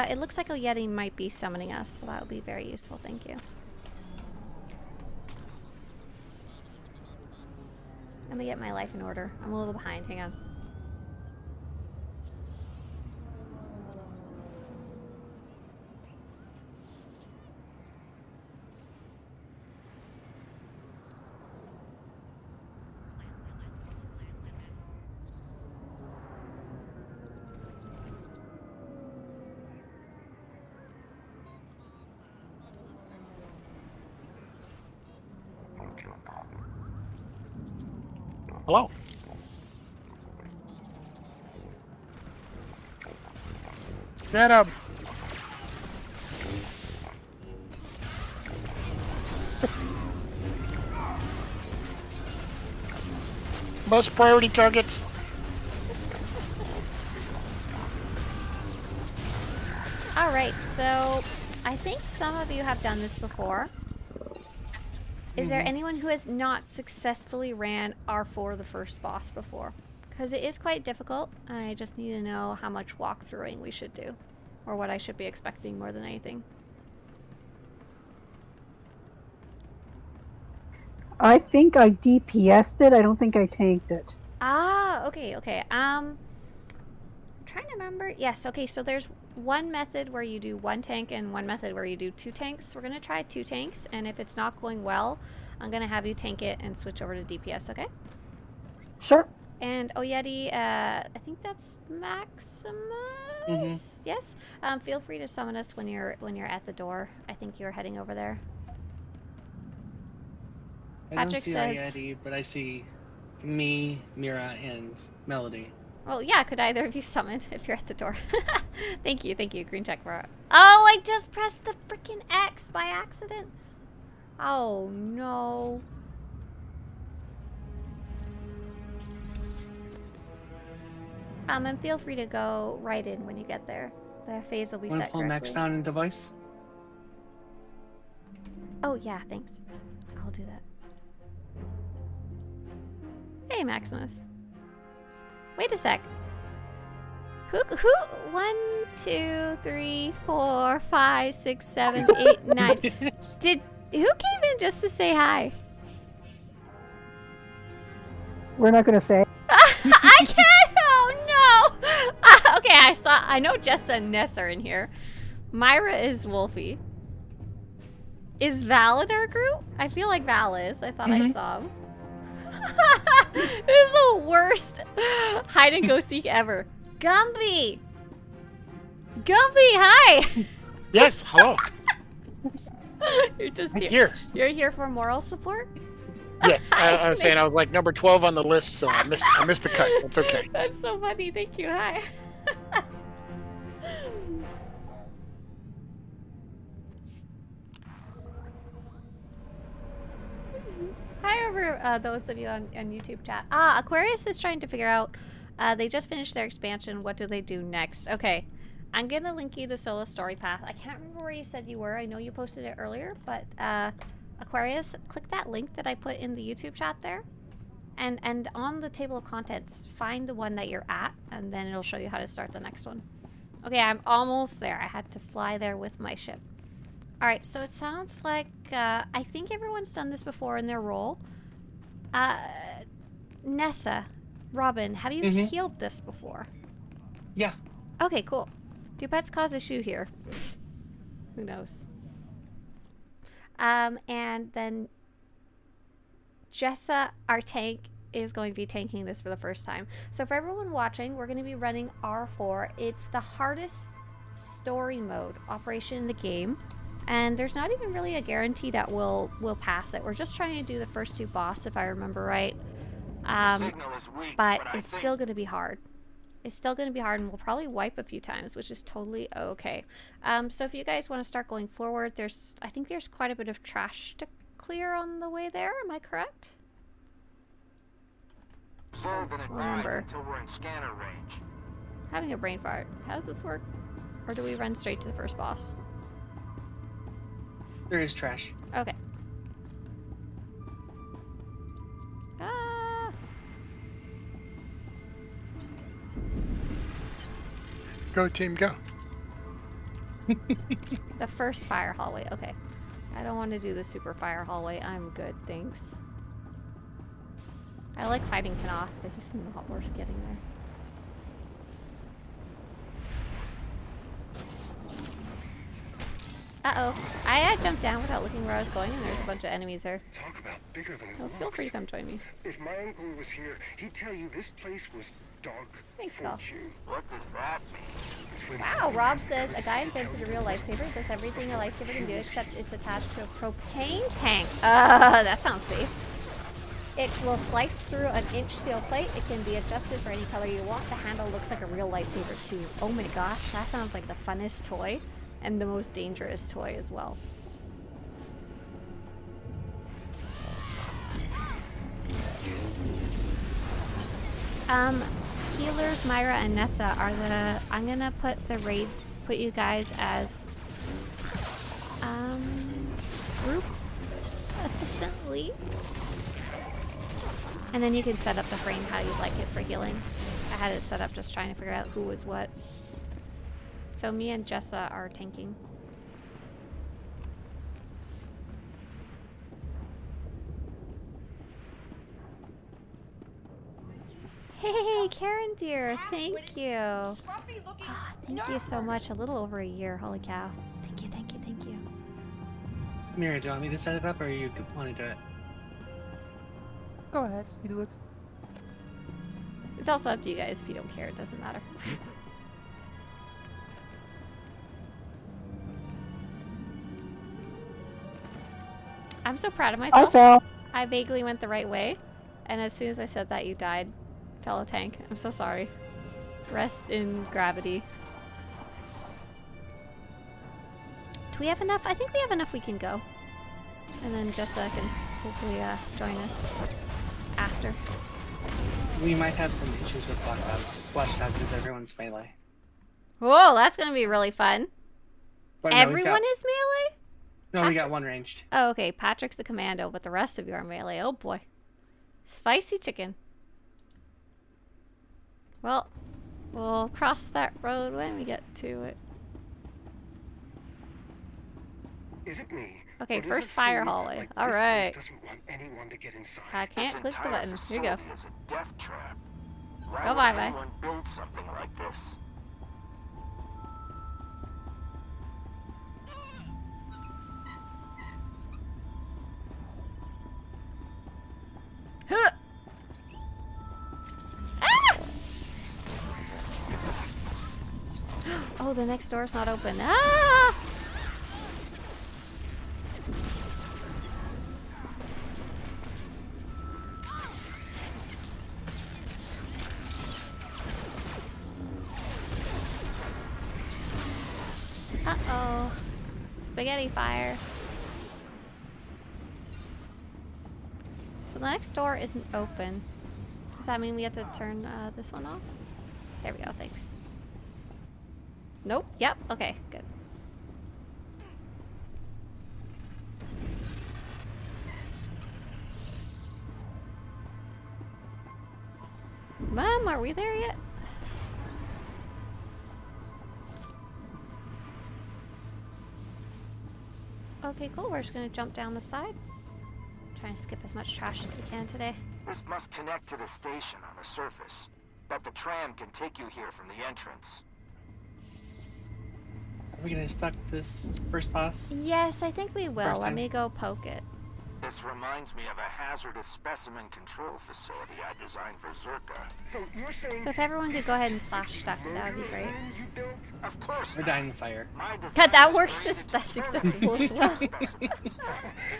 It looks like a Yeti might be summoning us, so that would be very useful. Thank you. Let me get my life in order. I'm a little behind. Hang on. Hello. Get up. Most priority targets. All right, so I think some of you have done this before. Is there anyone who has not successfully ran R4 the first boss before? Because it is quite difficult, and I just need to know how much walkthroughing we should do. Or what I should be expecting more than anything. I think I DPS'd it. I don't think I tanked it. Ah, okay, okay. I'm trying to remember. Yes, okay, so there's one method where you do one tank and one method where you do 2 tanks. We're going to try 2 tanks, and if it's not going well, I'm going to have you tank it and switch over to DPS, okay? Sure. And Oyeti, I think that's Maximus? Yes? Feel free to summon us when you're at the door. I think you're heading over there. I don't see Oyeti, but I see me, Mira, and Melody. Well, yeah, could either of you summon if you're at the door? Thank you, green check for it. Oh, I just pressed the freaking X by accident. Oh, no. And feel free to go right in when you get there. The phase will be set correctly. Pull Max down in device? Oh, yeah, thanks. I'll do that. Hey, Maximus. Wait a sec. Who, 1, 2, 3, 4, 5, 6, 7, 8, 9. Who came in just to say hi? We're not gonna say. I can't! Oh, no! Okay, I know Jessa and Ness are in here. Myra is Wolfie. Is Val in our group? I feel like Val is. I thought I saw him. This is the worst hide and go seek ever. Gumby! Gumby, hi! Yes, hello. You're just here. You're here for moral support? Yes, I was saying I was like number 12 on the list, so I missed the cut. That's okay. That's so funny. Thank you. Hi. Hi, over those of you on YouTube chat. Aquarius is trying to figure out. They just finished their expansion. What do they do next? Okay, I'm gonna link you to Solo Story Path. I can't remember where you said you were. I know you posted it earlier, but Aquarius, click that link that I put in the YouTube chat there, and on the table of contents, find the one that you're at, and then it'll show you how to start the next one. Okay, I'm almost there. I had to fly there with my ship. All right, so it sounds like I think everyone's done this before in their role. Nessa, Robin, have you healed this before? Yeah. Okay, cool. Do pets cause issue here? Who knows? And then Jessa, our tank, is going to be tanking this for the first time. So for everyone watching, we're going to be running R4. It's the hardest story mode operation in the game. And there's not even really a guarantee that we'll pass it. We're just trying to do the first 2 boss, if I remember right. But it's still going to be hard. It's still going to be hard, and we'll probably wipe a few times, which is totally okay. So if you guys want to start going forward, I think there's quite a bit of trash to clear on the way there. Am I correct? Observe and advise Remember. until we're in scanner range. Having a brain fart. How does this work? Or do we run straight to the first boss? There is trash. Okay. Ah! Go team, go. The first fire hallway. Okay. I don't want to do the super fire hallway. I'm good, thanks. I like fighting Kanoth, but he's not worth getting there. Uh-oh. I jumped down without looking where I was going, and there's a bunch of enemies there. Talk about bigger than Oh, feel free to come join me. If my uncle was here, he'd tell you this place was dog Thanks, Sal. fortune. What does that mean? It's when Wow, Rob says, a guy invented a real lightsaber. Does everything a lightsaber can do, except it's attached to a propane tank. That sounds safe. It will slice through an inch steel plate. It can be adjusted for any color you want. The handle looks like a real lightsaber too. Oh my gosh, that sounds like the funnest toy. And the most dangerous toy as well. Healers, Myra and Nessa are the... I'm gonna put you guys as group assistant leads. And then you can set up the frame how you'd like it for healing. I had it set up just trying to figure out who was what. So me and Jessa are tanking. Hey, Karen dear, thank you. Ah, thank you so much. A little over a year. Holy cow. Thank you, thank you, thank you. Mira, do you want me to set it up, or you want to do it? Go ahead, you do it. It's also up to you guys. If you don't care, it doesn't matter. I'm so proud of I myself. fell. I vaguely went the right way, and as soon as I said that, you died, fellow tank. I'm so sorry. Rest in gravity. Do we have enough? I think we have enough we can go. And then Jessa can hopefully join us after. We might have some issues with Watchdog because everyone's melee. Whoa, that's gonna be really fun. But no, Everyone is melee? No, we got one ranged. Oh, okay. Patrick's the commando, but the rest of you are melee. Oh boy. Spicy chicken. Well, we'll cross that road when we get to it. Is it me? Okay, or does first it fire seem hallway. like All this right. place doesn't want anyone to get inside? I can't This click the entire button. Here you go. facility is a death trap. Why Go would bye-bye. anyone build something like this? Huh! Ah! Oh, the next door's not open. Ah! Uh-oh. Spaghetti fire. So the next door isn't open. Does that mean we have to turn this one off? There we go, thanks. Nope, yep, okay, good. Mom, are we there yet? Okay, cool. We're just gonna jump down the side. Trying to skip as much trash as we can today. This must connect to the station on the surface. Bet the tram can take you here from the entrance. Are we gonna stuck this first boss? Yes, I think we will. First Let time. me go poke it. This reminds me of a hazardous specimen control facility I designed for Zerka. So you're saying So if everyone could go ahead and slash stuff, that would be great. you built? Of course We're not. dying in the fire. My design Cut, that was works. created That's to acceptable as well. specimens.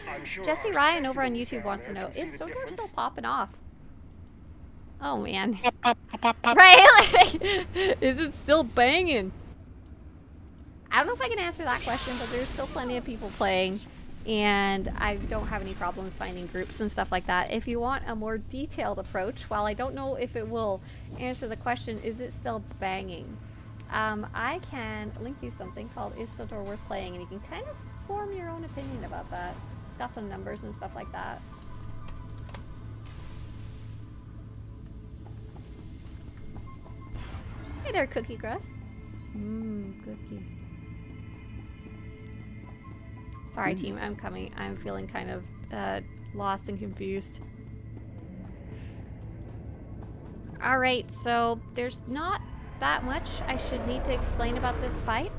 I'm sure Jesse our Ryan over on specimens YouTube down wants to there know, can is see the SWTOR difference. still popping off? Oh man. Pop, pop, pop. Right? Like, is it still banging? I don't know if I can answer that question, but there's still plenty of people playing. and I don't have any problems finding groups and stuff like that. If you want a more detailed approach, while I don't know if it will answer the question, is it still banging? I can link you something called Is SWTOR Worth Playing, and you can kind of form your own opinion about that. It's got some numbers and stuff like that. Hey there, Cookie Crust. Cookie. Sorry, team, I'm coming. I'm feeling kind of lost and confused. Alright, so there's not that much I should need to explain about this fight.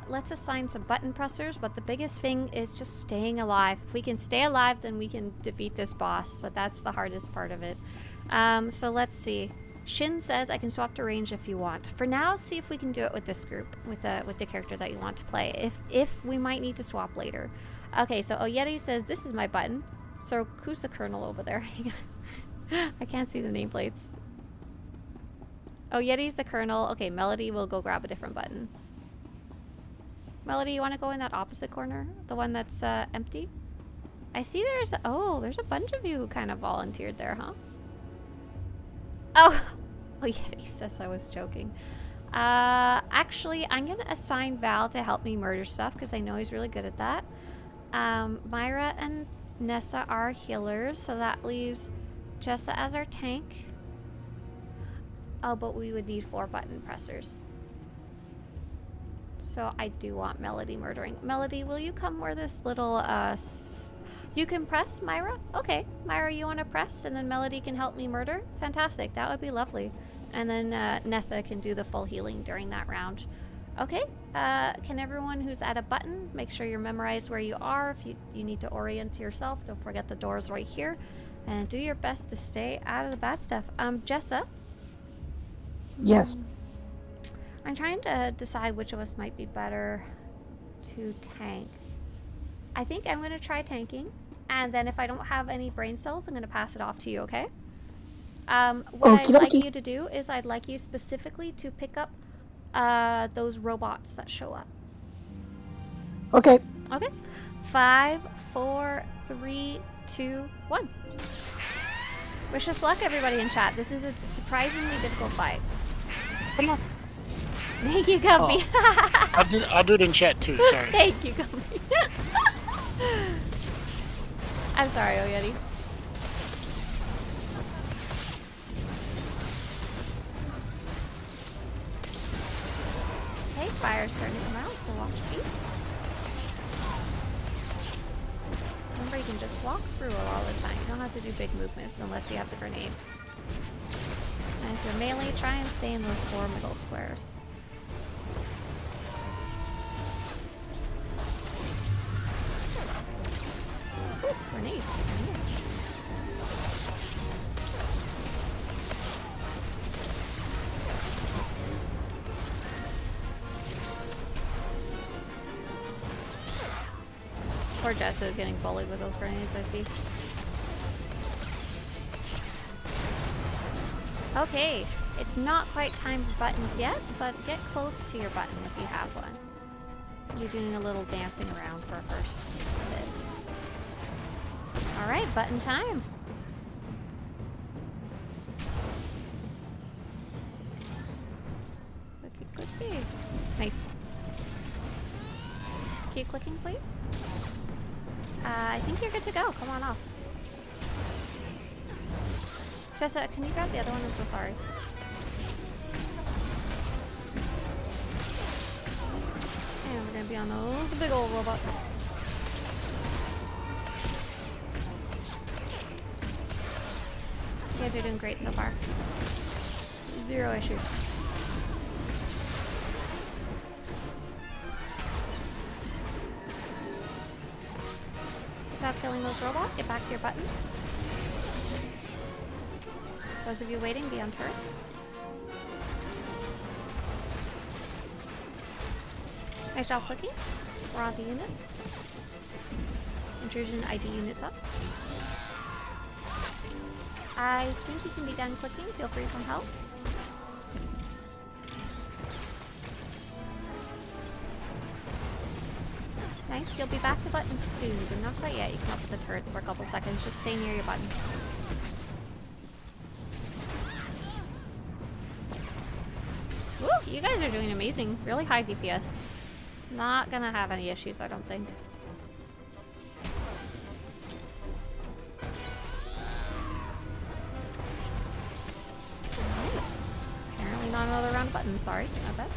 Let's assign some button pressers, but the biggest thing is just staying alive. If we can stay alive, then we can defeat this boss, but that's the hardest part of it. So let's see. Shin says I can swap to range if you want. For now, see if we can do it with this group, with the character that you want to play. If we might need to swap later. Okay, so Oyeti says this is my button. So who's the colonel over there? I can't see the nameplates. Oyeti's the colonel. Okay, Melody will go grab a different button. Melody, you want to go in that opposite corner? The one that's empty? I see there's a bunch of you who kind of volunteered there, huh? Oh, Yeti says I was joking. Actually, I'm going to assign Val to help me murder stuff because I know he's really good at that. Myra and Nessa are healers, so that leaves Jessa as our tank. Oh, but we would need 4 button pressers. So I do want Melody murdering. Melody, will you come where this little, you can press, Myra? Okay, Myra, you want to press, and then Melody can help me murder? Fantastic, that would be lovely. And then Nessa can do the full healing during that round. Okay, can everyone who's at a button make sure you're memorized where you are? If you need to orient yourself, don't forget the door's right here. And do your best to stay out of the bad stuff. Jessa? Yes. I'm trying to decide which of us might be better to tank. I think I'm going to try tanking. And then if I don't have any brain cells, I'm going to pass it off to you, okay? What I'd like you to do is I'd like you specifically to pick up those robots that show up. Okay. Okay. 5, 4, 3, 2, 1. Wish us luck, everybody in chat. This is a surprisingly difficult fight. Come on. Thank you, Gumpy. Oh. I'll do it in chat too, sorry. Thank you, Gumpy. I'm sorry, Oyeti. Okay, fire's starting to come out, so watch peace. Remember, you can just walk through it all the time. You don't have to do big movements unless you have the grenade. And if you're melee, try and stay in those 4 middle squares. Ooh, grenade. Poor Jessa is getting bullied with those grenades, I see. Okay, it's not quite time for buttons yet, but get close to your button if you have one. You're doing a little dancing around for a first bit. Alright, button time. Clicky, clicky. Nice. Keep clicking, please. I think you're good to go. Come on off. Jessa, can you grab the other one? I'm so sorry. And we're gonna be on those big old robots. You guys are doing great so far. 0 issues. Good job killing those robots. Get back to your buttons. Those of you waiting, be on turrets. Nice job clicking. We're on the units. Intrusion ID units up. I think you can be done clicking. Feel free from help. Nice, you'll be back to buttons soon, but not quite yet. You come up with the turrets for a couple seconds. Just stay near your button. Woo! You guys are doing amazing. Really high DPS. Not gonna have any issues, I don't think. Alright. Apparently not another round of buttons, sorry. Not bad.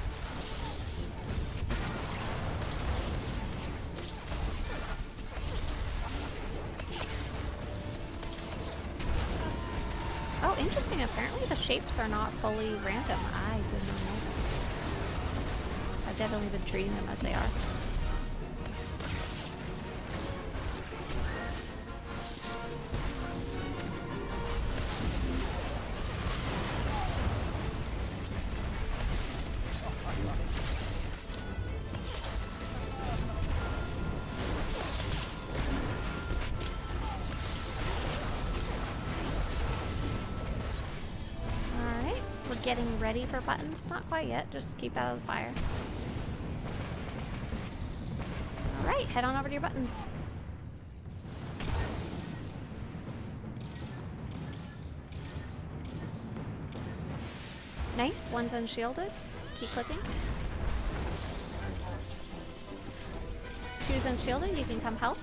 Oh, interesting. Apparently the shapes are not fully random. I did not know that. I've definitely been treating them as they are. Getting ready for buttons? Not quite yet, just keep out of the fire. Alright, head on over to your buttons. Nice, one's unshielded. Keep clicking. Two's unshielded, you can come help.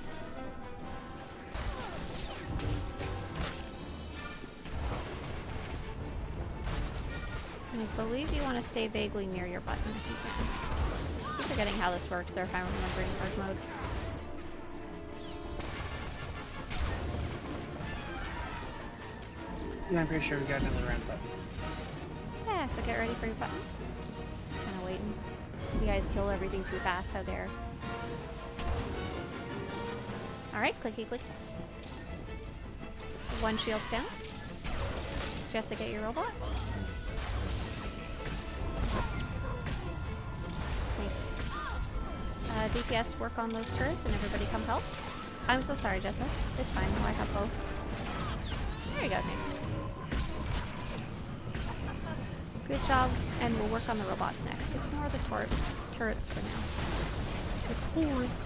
I believe you want to stay vaguely near your button if you can. I keep forgetting how this works there if I'm remembering hard mode. Yeah, I'm pretty sure we got another round of buttons. Yeah, so get ready for your buttons. Kind of waiting. You guys kill everything too fast, how dare. Alright, clicky click. One shield's down. Just to get your robot. DPS work on those turrets and everybody come help. I'm so sorry, Jessa. It's fine. I have both. There you go. Nice. Good job. And we'll work on the robots next. Ignore the turrets for now. The turrets.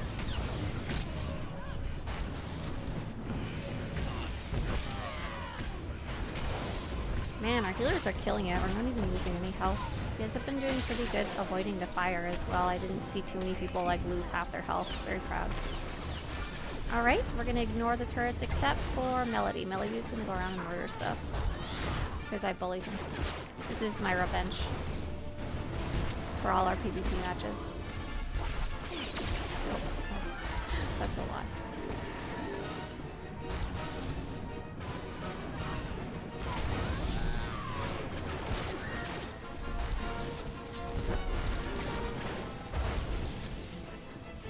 Man, our healers are killing it. We're not even losing any health. You guys have been doing pretty good avoiding the fire as well. I didn't see too many people like lose half their health. Very proud. Alright, we're gonna ignore the turrets except for Melody. Melody's gonna go around and murder stuff. Because I bullied him. This is my revenge. For all our PvP matches. Oops. That's a lot.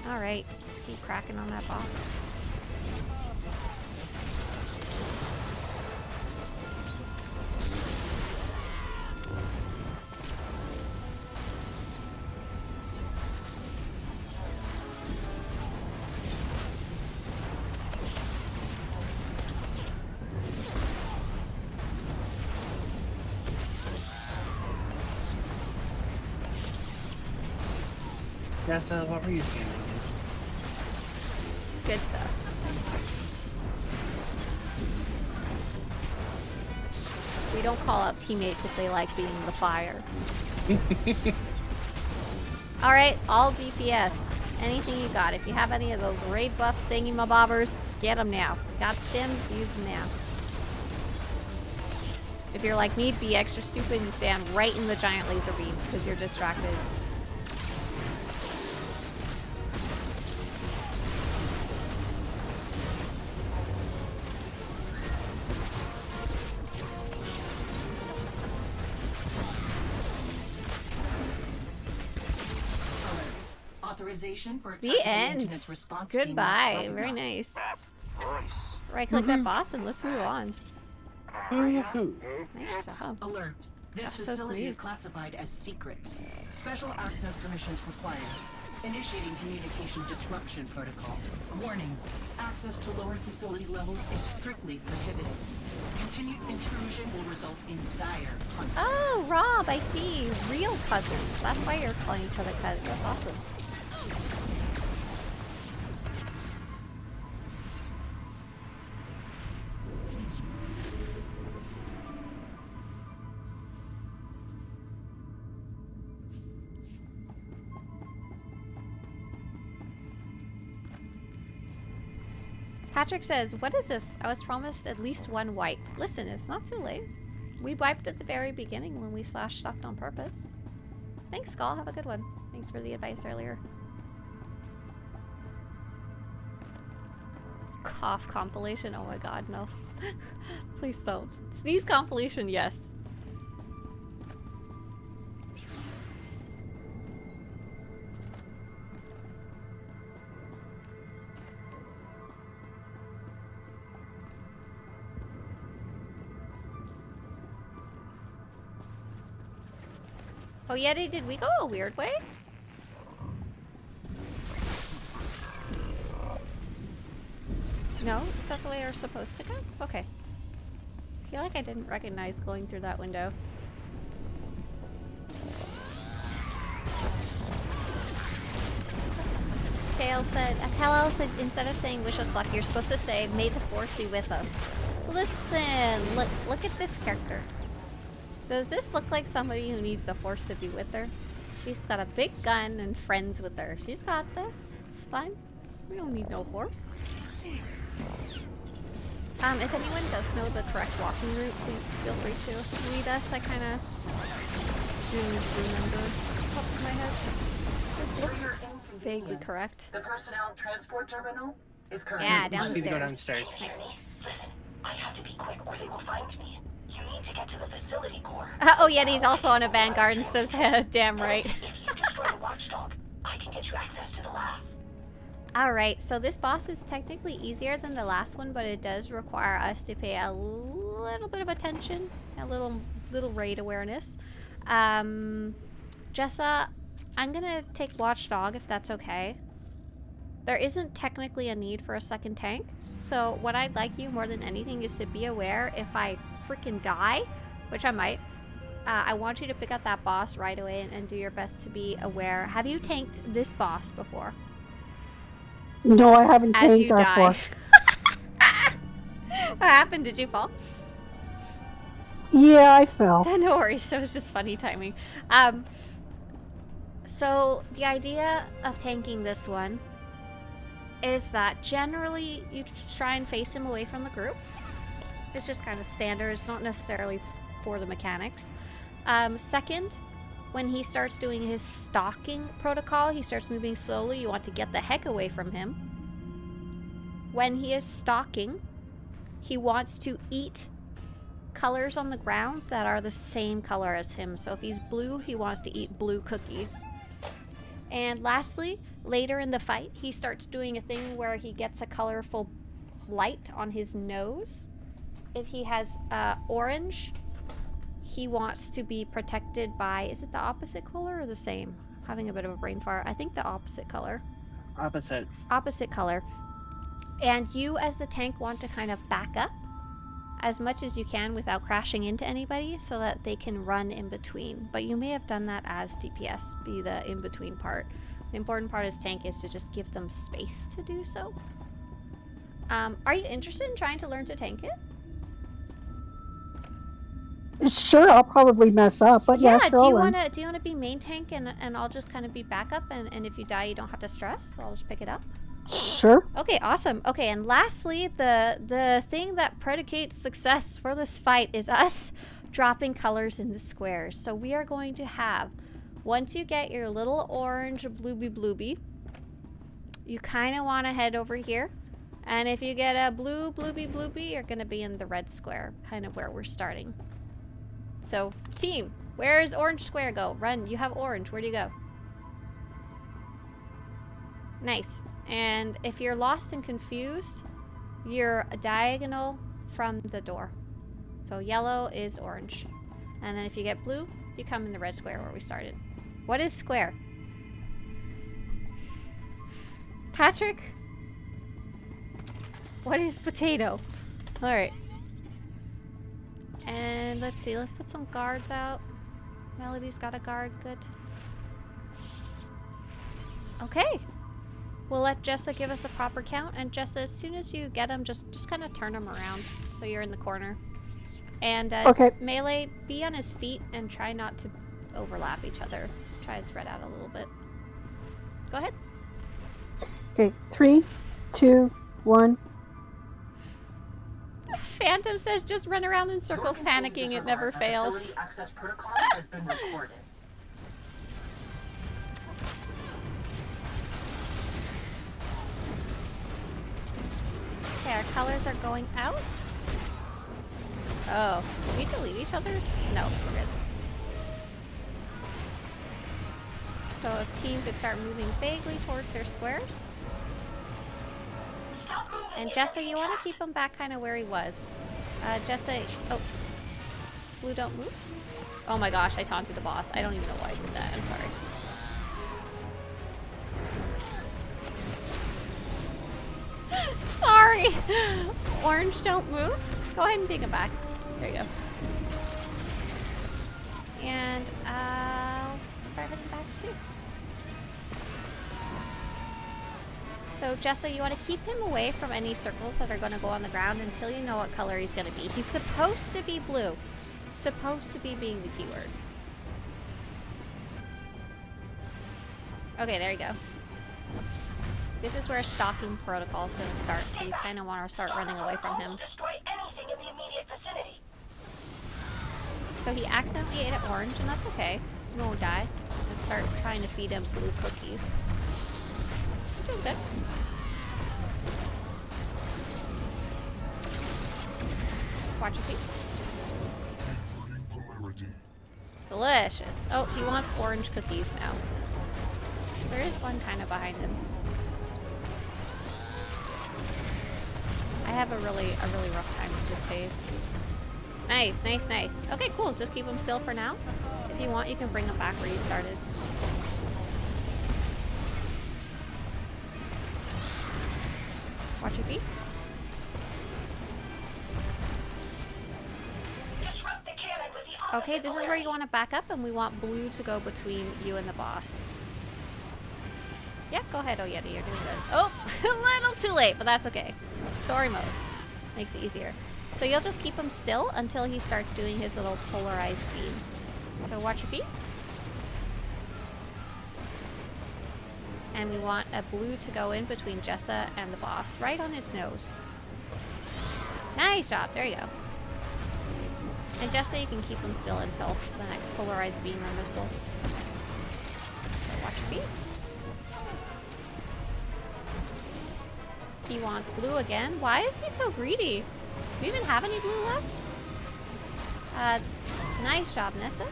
Alright, just keep cracking on that box. Yeah, so what were you standing? Good stuff. We don't call out teammates if they like being the fire. Alright, all DPS. Anything you got. If you have any of those raid buff thingy-mabobbers, get them now. Got stims, use them now. If you're like me, be extra stupid and stand right in the giant laser beam because you're distracted. For the end. Goodbye. Very nice. Right click that boss and let's move on. Nice job. Alert. This facility is classified as secret. Special access permissions required. Initiating communication disruption protocol. Warning. Access to lower facility levels is strictly prohibited. Continued intrusion will result in dire consequences. Oh, Rob, I see. Real cousins. That's why you're calling each other cousins. That's awesome. Patrick says, what is this? I was promised at least one wipe. Listen, it's not too late. We wiped at the very beginning when we /stopped on purpose. Thanks, Skull. Have a good one. Thanks for the advice earlier. Cough compilation. Oh my god, no. Please don't. Sneeze compilation, yes. Oh, Yeti, did we go a weird way? No? Is that the way we're supposed to go? Okay. I feel like I didn't recognize going through that window. Kale said, instead of saying wish us luck, you're supposed to say, may the force be with us. Listen, look at this character. Does this look like somebody who needs the force to be with her? She's got a big gun and friends with her. She's got this. It's fine. We don't need no force. If anyone does know the correct walking route, please feel free to lead us. I kind of do remember off the top of my head. This looks vaguely correct. The personnel transport terminal is currently... Yeah, down Just the need to go stairs. downstairs. Nice. Listen, I have to be quick or they will find me. You need to get to the facility core. Oh, Yeti's also on a Vanguard and says, damn right. If you destroy the watchdog, I can get you access to the labs. Alright, so this boss is technically easier than the last one, but it does require us to pay a little bit of attention, a little raid awareness. Jessa, I'm gonna take Watchdog if that's okay. There isn't technically a need for a second tank, so what I'd like you more than anything is to be aware if I freaking die, which I might. I want you to pick up that boss right away and do your best to be aware. Have you tanked this boss before? No, I haven't As you tanked die. R4. What happened? Did you fall? Yeah, I fell. No worries. It was just funny timing. So the idea of tanking this one is that generally you try and face him away from the group. It's just kind of standard. It's not necessarily for the mechanics. Second, when he starts doing his stalking protocol, he starts moving slowly. You want to get the heck away from him. When he is stalking, he wants to eat colors on the ground that are the same color as him. So if he's blue, he wants to eat blue cookies. And lastly, later in the fight, he starts doing a thing where he gets a colorful light on his nose. If he has orange, he wants to be protected by, is it the opposite color or the same? I'm having a bit of a brain fart. I think the opposite color. Opposite. Opposite color. And you as the tank want to kind of back up as much as you can without crashing into anybody so that they can run in between. But you may have done that as DPS, be the in-between part. The important part as tank is to just give them space to do so. Are you interested in trying to learn to tank it? Sure, I'll probably mess up, but yeah, sure. do you wanna be main tank and I'll just kind of be backup, and if you die you don't have to stress, I'll just pick it up? Sure. Okay, awesome. Okay, and lastly, the thing that predicates success for this fight is us dropping colors in the squares. So we are going to have, once you get your little orange blooby, you kind of want to head over here. And if you get a blue blooby, you're going to be in the red square, kind of where we're starting. So, team, where's orange square go? Run, you have orange. Where do you go? Nice. And if you're lost and confused, you're a diagonal from the door. So yellow is orange. And then if you get blue, you come in the red square where we started. What is square? Patrick? What is potato? Alright. And let's see, let's put some guards out. Melody's got a guard, good. Okay. We'll let Jessa give us a proper count, and Jessa, as soon as you get them, just kind of turn them around so you're in the corner. And okay. Melee, be on his feet and try not to overlap each other. Try to spread out a little bit. Go ahead. Okay, 3, 2, 1, Phantom says just run around in circles panicking, it never fails. Facility access protocol has been recorded. Okay, our colors are going out. Oh, did we delete each other's? No, we're good. So if team could start moving vaguely towards their squares. And Jessa, you want to keep him back kind of where he was. Jessa, oh. Blue, don't move. Oh my gosh, I taunted the boss. I don't even know why I did that. I'm sorry. Sorry! Orange, don't move. Go ahead and take him back. There you go. And I'll start heading back too. So Jessa, you want to keep him away from any circles that are going to go on the ground until you know what color he's going to be. He's supposed to be blue. Supposed to be being the keyword. Okay, there you go. This is where stalking protocol is going to start, so you kind of want to start running away from him. So he accidentally ate an orange, and that's okay. He won't die. Let's start trying to feed him blue cookies. You're doing good. Watch your feet. Delicious. Oh, he wants orange cookies now. There is one kind of behind him. I have a really rough time with this phase. Nice, nice, nice. Okay, cool. Just keep him still for now. If you want, you can bring him back where you started. Watch your feet. Okay, this is where you want to back up, and we want blue to go between you and the boss. Yeah, go ahead, Oyeti, you're doing good. Oh, a little too late, but that's okay. Story mode makes it easier. So you'll just keep him still until he starts doing his little polarized theme. So watch your feet. And we want a blue to go in between Jessa and the boss, right on his nose. Nice job, there you go. And Jessa, you can keep him still until the next polarized beam or missiles. So watch your feet. He wants blue again. Why is he so greedy? Do we even have any blue left? Nice job, Nessa.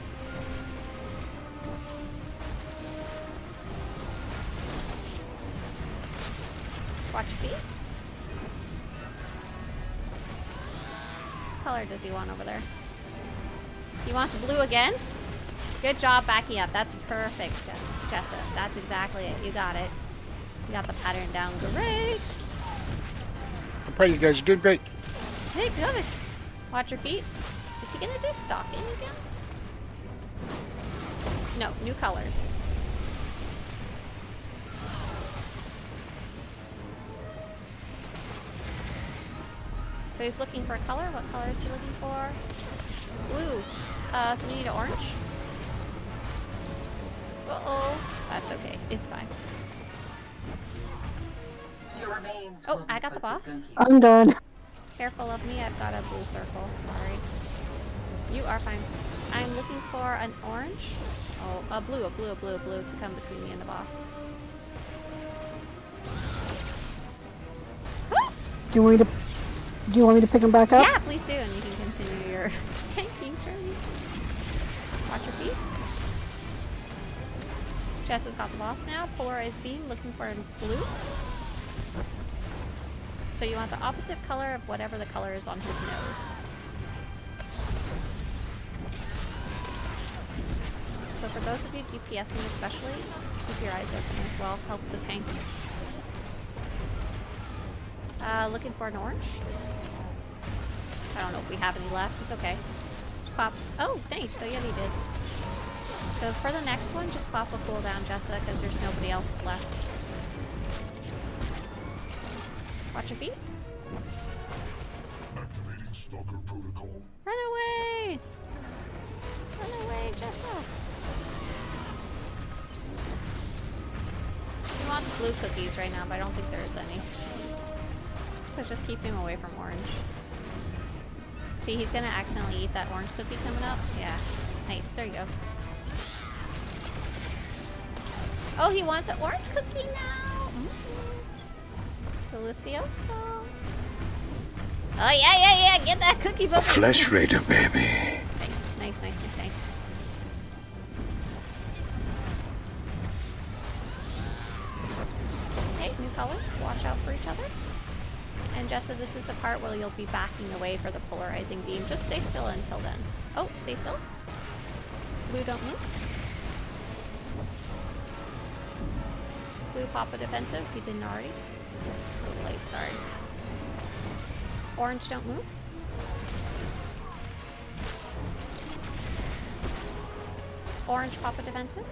Watch your feet. What color does he want over there? He wants blue again? Good job backing up. That's perfect, Jessa. That's exactly it. You got it. You got the pattern down. Great. I'm proud of you guys. You're doing great. Hey, good. Watch your feet. Is he gonna do stalking again? No, new colors. So he's looking for a color. What color is he looking for? Blue. So we need an orange. Uh-oh. That's okay. It's fine. Oh, I got the boss. I'm done. Careful of me, I've got a blue circle. Sorry. You are fine. I'm looking for an orange. Oh, a blue to come between me and the boss. Do you want me to pick him back up? Yeah, please do, and you can continue your tanking journey. Watch your feet. Jess has got the boss now. Polarized beam, looking for a blue. So you want the opposite color of whatever the color is on his nose. So for those of you DPSing especially, keep your eyes open as well. Help the tank. Looking for an orange. I don't know if we have any left. It's okay. Just pop. Oh, nice. So yeah, he did. So for the next one, just pop a cooldown, Jessa, because there's nobody else left. Watch your feet. Activating stalker protocol. Run away! Run away, Jessa! He wants blue cookies right now, but I don't think there's any. So just keep him away from orange. See, he's gonna accidentally eat that orange cookie coming up. Yeah. Nice. There you go. Oh, he wants an orange cookie now. Delicioso. Oh, yeah. Get that cookie book. A flesh raider, baby. Nice. Okay, new colors. Watch out for each other. And just as this is a part where you'll be backing away for the polarizing beam, just stay still until then. Oh, stay still. Blue, don't move. Blue, pop a defensive if you didn't already. A little late, sorry. Orange, don't move. Orange, pop a defensive.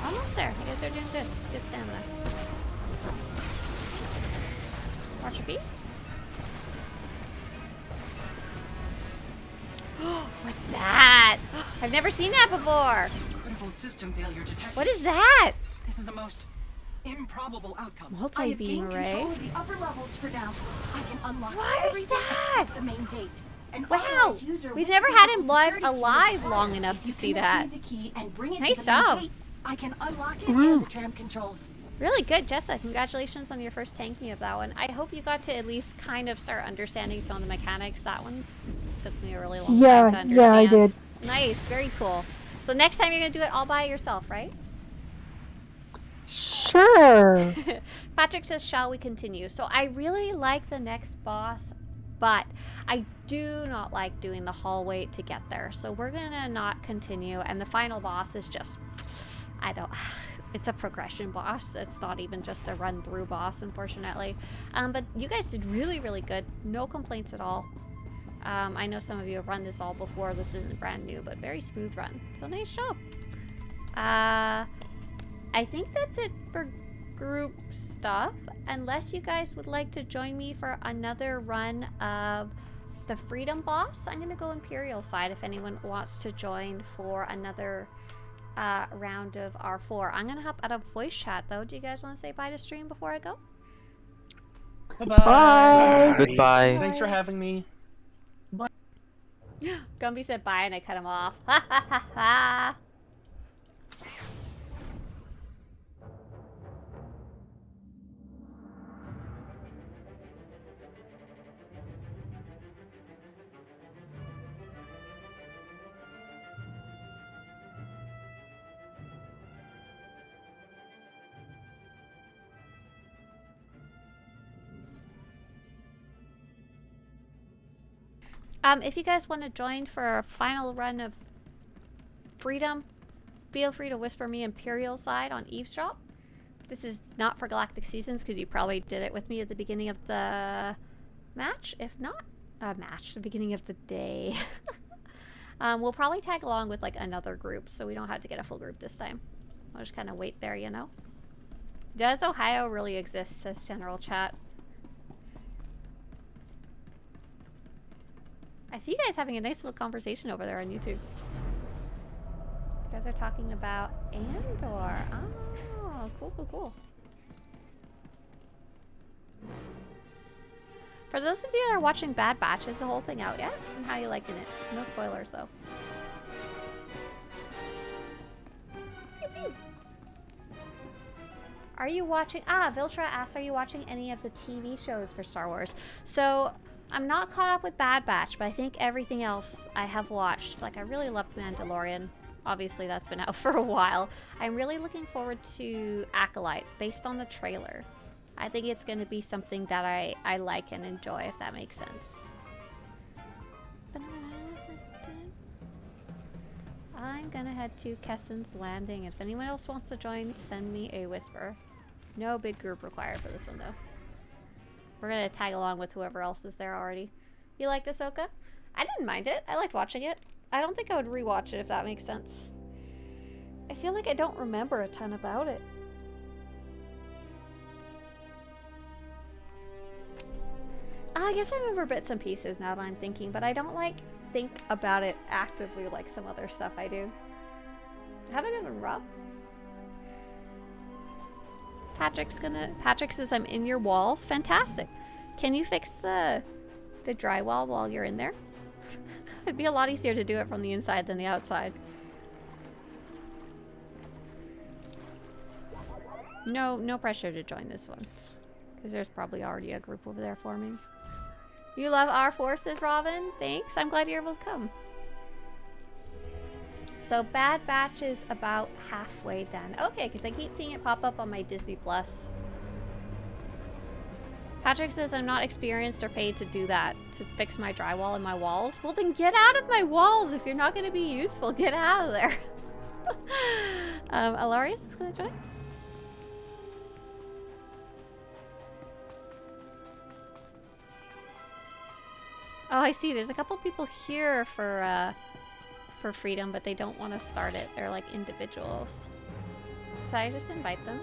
Almost there. You guys are doing good. Good stamina. Watch your feet. What's that? I've never seen that before. Critical system failure detected. What is that? This is a most improbable outcome. Multi-beam array. Control of the upper levels for now. I can unlock What is everything that? except the main gate. Wow, we've never had him alive long enough to see that. Nice job. I can unlock it via the tram controls. Really good, Jessa. Congratulations on your first tanking of that one. I hope you got to at least kind of start understanding some of the mechanics. That one's took me a really long time to understand. Yeah, I did. Nice, very cool. So next time you're gonna do it all by yourself, right? Sure. Patrick says, shall we continue? So I really like the next boss, but I do not like doing the hallway to get there. So we're gonna not continue. And the final boss is just, it's a progression boss. It's not even just a run through boss, unfortunately. But you guys did really, really good. No complaints at all. I know some of you have run this all before. This isn't brand new, but very smooth run. So nice job. I think that's it for group stuff, unless you guys would like to join me for another run of the Freedom boss. I'm gonna go Imperial side if anyone wants to join for another round of R4. I'm gonna hop out of voice chat though. Do you guys want to say bye to stream before I go? Bye. Goodbye. Thanks for having me. Gumby said bye and I cut him off. Ha ha ha ha. If you guys want to join for a final run of Freedom, feel free to whisper me Imperial side on Eavesdrop. This is not for Galactic Seasons because you probably did it with me at the beginning of the match. If not, the beginning of the day. We'll probably tag along with like another group so we don't have to get a full group this time. I'll just kind of wait there, you know? Does Ohio really exist, says General Chat? I see you guys having a nice little conversation over there on YouTube. You guys are talking about Andor. Oh, cool. For those of you that are watching Bad Batch, is the whole thing out yet? And how you liking it? No spoilers, though. Pew, pew. Are you watching... Viltra asked, are you watching any of the TV shows for Star Wars? So... I'm not caught up with Bad Batch, but I think everything else I have watched. Like, I really loved Mandalorian. Obviously, that's been out for a while. I'm really looking forward to Acolyte, based on the trailer. I think it's going to be something that I like and enjoy, if that makes sense. I'm going to head to Kessen's Landing. If anyone else wants to join, send me a whisper. No big group required for this one, though. We're gonna tag along with whoever else is there already. You liked Ahsoka? I didn't mind it. I liked watching it. I don't think I would rewatch it if that makes sense. I feel like I don't remember a ton about it. I guess I remember bits and pieces now that I'm thinking, but I don't think about it actively like some other stuff I do. Have a good one, Rob. Patrick says I'm in your walls. Fantastic. Can you fix the drywall while you're in there? It'd be a lot easier to do it from the inside than the outside. No pressure to join this one, because there's probably already a group over there forming. You love our forces, Robin? Thanks. I'm glad you're able to come. So Bad Batch is about halfway done. Okay, because I keep seeing it pop up on my Disney Plus. Patrick says I'm not experienced or paid to do that, to fix my drywall and my walls. Well, then get out of my walls. If you're not going to be useful, get out of there. Alarius is going to join. Oh, I see. There's a couple people here for freedom, but they don't want to start it. They're like individuals. So I just invite them.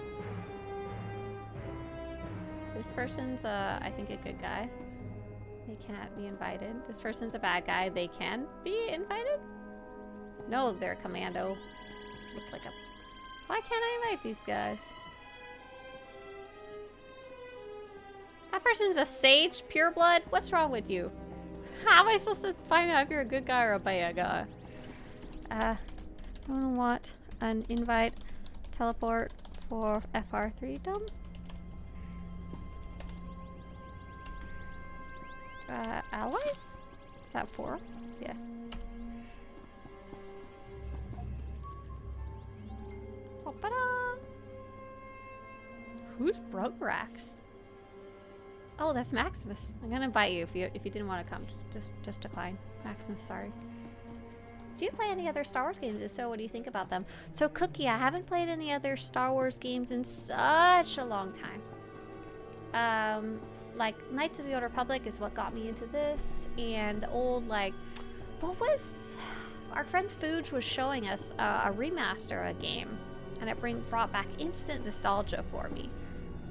This person's, I think, a good guy. They cannot be invited. This person's a bad guy. They can be invited? No, they're a commando. Look like a... Why can't I invite these guys? That person's a sage, pureblood? What's wrong with you? How am I supposed to find out if you're a good guy or a bad guy? I don't want an invite teleport for Fr3-D0m. Allies? Is that 4? Yeah. Oh, who's Brograx? Oh, that's Maximus. I'm gonna invite you if you didn't want to come. Just decline. Maximus, sorry. Do you play any other Star Wars games? If so, what do you think about them? So, Cookie, I haven't played any other Star Wars games in such a long time. Like, Knights of the Old Republic is what got me into this, and the old, like, what was... Our friend Fooge was showing us a remaster of a game, and it brought back instant nostalgia for me.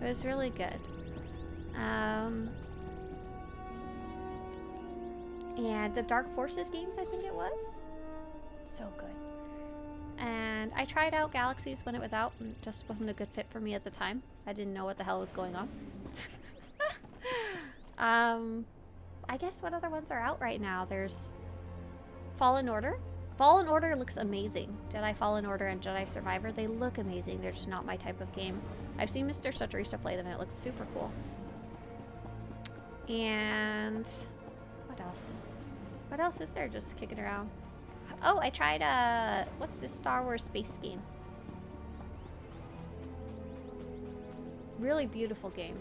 It was really good. And the Dark Forces games, I think it was. So good. And I tried out Galaxies when it was out, and it just wasn't a good fit for me at the time. I didn't know what the hell was going on. I guess what other ones are out right now? There's Fallen Order. Fallen Order looks amazing. Jedi Fallen Order and Jedi Survivor, they look amazing. They're just not my type of game. I've seen Mr. Swtorista play them and it looks super cool. And what else? What else is there just kicking around? Oh, I tried what's this Star Wars space game? Really beautiful game.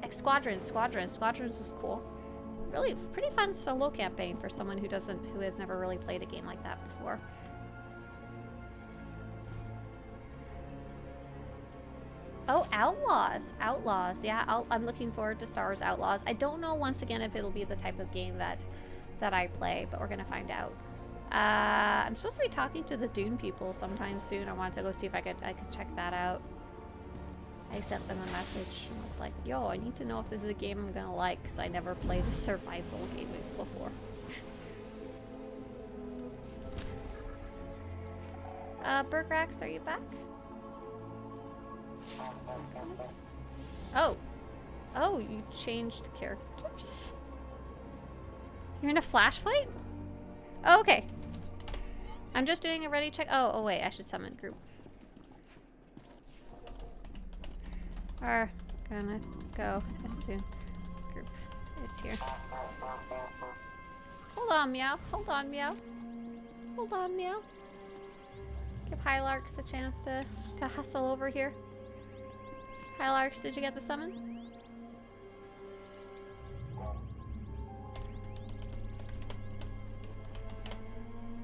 Squadrons was cool. Really pretty fun solo campaign for someone who has never really played a game like that before. Oh, Outlaws. Yeah, I'm looking forward to Star Wars Outlaws. I don't know once again if it'll be the type of game that I play, but we're gonna find out. I'm supposed to be talking to the Dune people sometime soon. I wanted to go see if I could check that out. I sent them a message and was like, yo, I need to know if this is a game I'm gonna like, because I never played a survival game before. Bergrax, are you back? Oh, you changed characters? You're in a flash fight? Oh, okay. I'm just doing a ready check. Oh wait, I should summon group. We're gonna go as soon. Group is here. Hold on, Meow. Hold on, Meow. Hold on, Meow. Give Hylarx a chance to hustle over here. Hylarx, did you get the summon?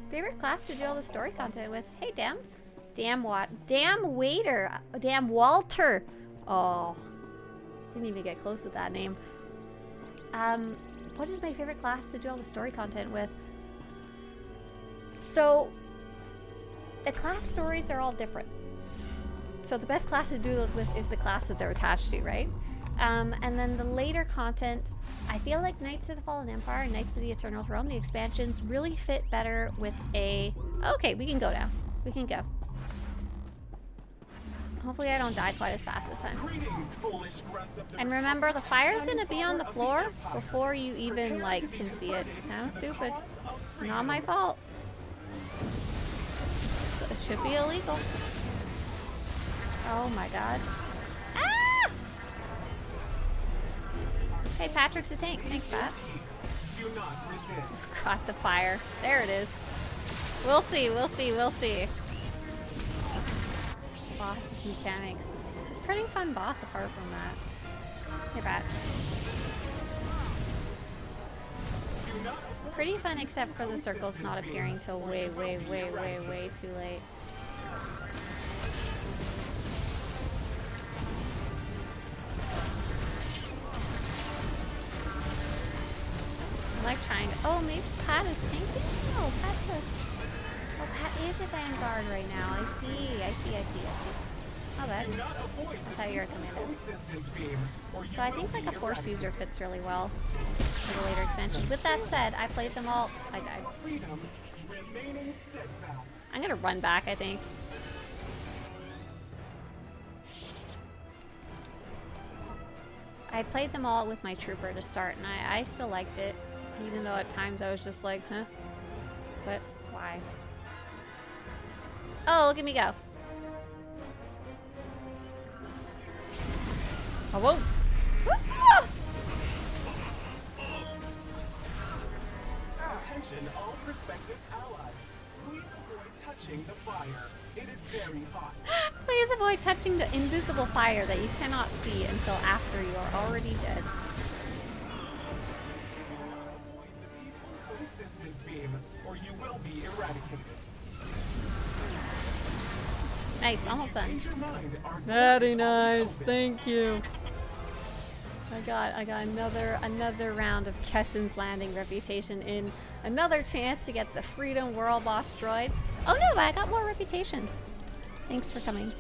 Favorite class to do all the story content with? Hey, Damn Waiter. Damn Walter. Oh, didn't even get close with that name. What is my favorite class to do all the story content with? So, the class stories are all different. So the best class to do those with is the class that they're attached to, right? And then the later content, I feel like Knights of the Fallen Empire and Knights of the Eternal Throne, the expansions, really fit better with a... Okay, we can go now. We can go. Hopefully I don't die quite as fast this time. And remember, the fire's gonna be on the floor before you even, like, can see it. It's kind of stupid. It's not my fault. So it should be illegal. Oh my god. Ah! Hey, Patrick's a tank. Thanks, Pat. Caught the fire. There it is. We'll see, we'll see, we'll see. Bosses mechanics. This is a pretty fun boss apart from that. Hey, Pat. Pretty fun except for the circles not appearing till way too late. I like trying to. Oh, maybe Pat is tanking? No, Pat's a. Oh, Pat is a vanguard right now. I see. Not bad. That's how you're a commander. So I think like a force user fits really well for the later expansions. With that said, I played them all. I died. I'm gonna run back, I think. I played them all with my trooper to start, and I still liked it. Even though at times I was just like, huh? But why? Oh, look at me go. I won't. Attention all prospective allies. Please avoid touching the fire. It is very hot. Please avoid touching the invisible fire that you cannot see until after you are already dead. Beam, or you will be eradicated. Nice, almost done. Very nice, thank you. I got another round of Kessen's Landing reputation in. Another chance to get the Freedom World Boss droid. Oh no, I got more reputation. Thanks for coming.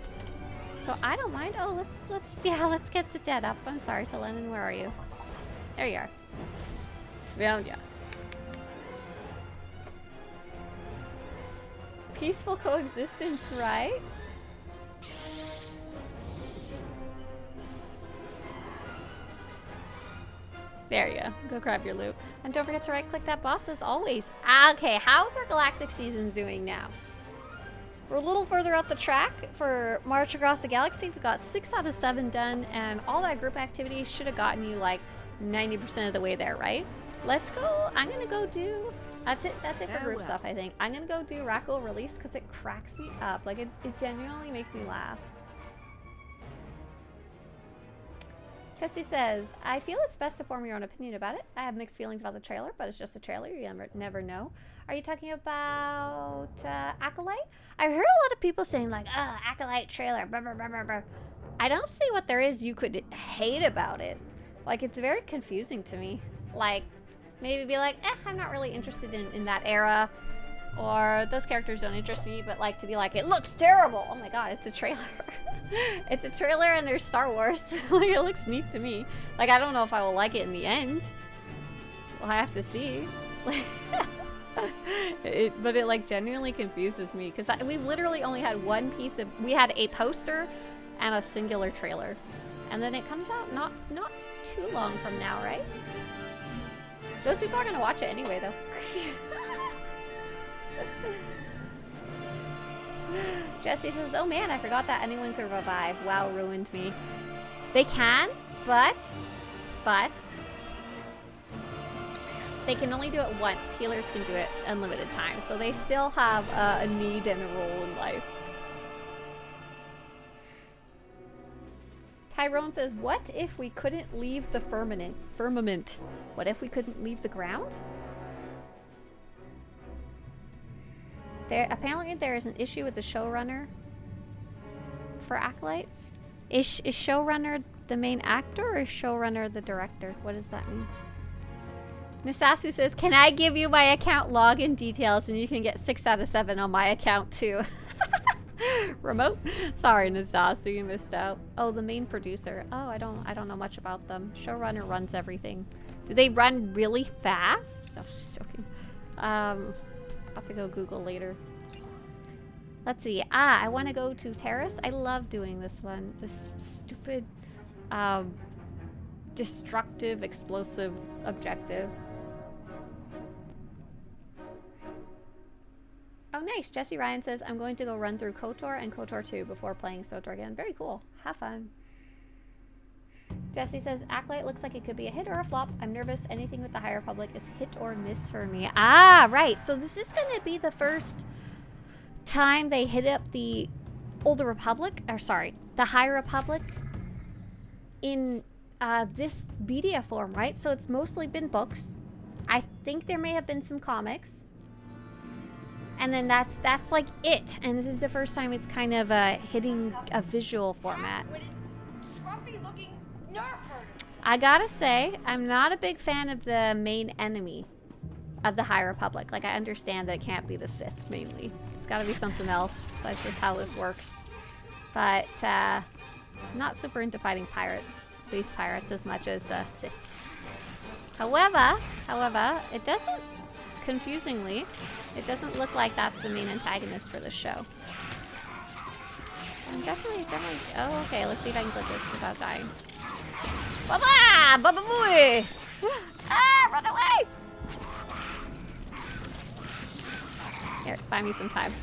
So I don't mind. Oh, let's get the dead up. I'm sorry, Telenin, where are you? There you are. Found ya. Peaceful coexistence, right? There you go. Go grab your loot. And don't forget to right-click that boss as always. Okay, how's our Galactic season doing now? We're a little further up the track for March Across the Galaxy. We got 6 out of 7 done, and all that group activity should have gotten you like 90% of the way there, right? Let's go. I'm gonna go do... That's it for group stuff, I think. I'm gonna go do Rackle Release because it cracks me up. Like, it genuinely makes me laugh. Chesty says, I feel it's best to form your own opinion about it. I have mixed feelings about the trailer, but it's just a trailer. You never know. Are you talking about Acolyte? I've heard a lot of people saying, like, Acolyte trailer, blah, blah, blah, blah, blah. I don't see what there is you could hate about it. Like, it's very confusing to me. Like, maybe be like, I'm not really interested in that era. Or those characters don't interest me, but like to be like, it looks terrible. Oh my god, it's a trailer. It's a trailer and there's Star Wars. Like, it looks neat to me. Like, I don't know if I will like it in the end. Well, I have to see. But it like genuinely confuses me because we've literally only had one piece of, we had a poster and a singular trailer. And then it comes out not too long from now, right? Those people are gonna watch it anyway, though. Jesse says, oh man, I forgot that anyone could revive. Wow, ruined me. They can, but they can only do it once. Healers can do it unlimited time, so they still have a need and a role in life. Tyrone says, what if we couldn't leave the firmament? What if we couldn't leave the ground? Apparently there is an issue with the showrunner for Acolyte. Is showrunner the main actor or is showrunner the director? What does that mean? Nisasu says, can I give you my account login details and you can get 6 out of 7 on my account too? Remote? Sorry, Nisasu, you missed out. Oh, the main producer. Oh, I don't know much about them. Showrunner runs everything. Do they run really fast? No, just joking. I'll have to go Google later. Let's see. I want to go to Terrace. I love doing this one. This stupid, destructive, explosive objective. Oh, nice. Jesse Ryan says, I'm going to go run through KOTOR and KOTOR 2 before playing SWTOR again. Very cool. Have fun. Jesse says, Acolyte looks like it could be a hit or a flop. I'm nervous. Anything with the High Republic is hit or miss for me. Ah, right. So this is going to be the first time they hit up the Older Republic, or sorry, the High Republic in this media form, right? So it's mostly been books. I think there may have been some comics. And then that's like it. And this is the first time it's kind of hitting a visual format. I gotta say, I'm not a big fan of the main enemy of the High Republic. Like, I understand that it can't be the Sith, mainly. It's gotta be something else. That's just how this works. But, I'm not super into fighting pirates, space pirates, as much as Sith. However, it doesn't, confusingly, it doesn't look like that's the main antagonist for this show. I'm definitely, oh, okay, let's see if I can click this without dying. Baba! Baba boy! Ah, run away! Here, find me some time.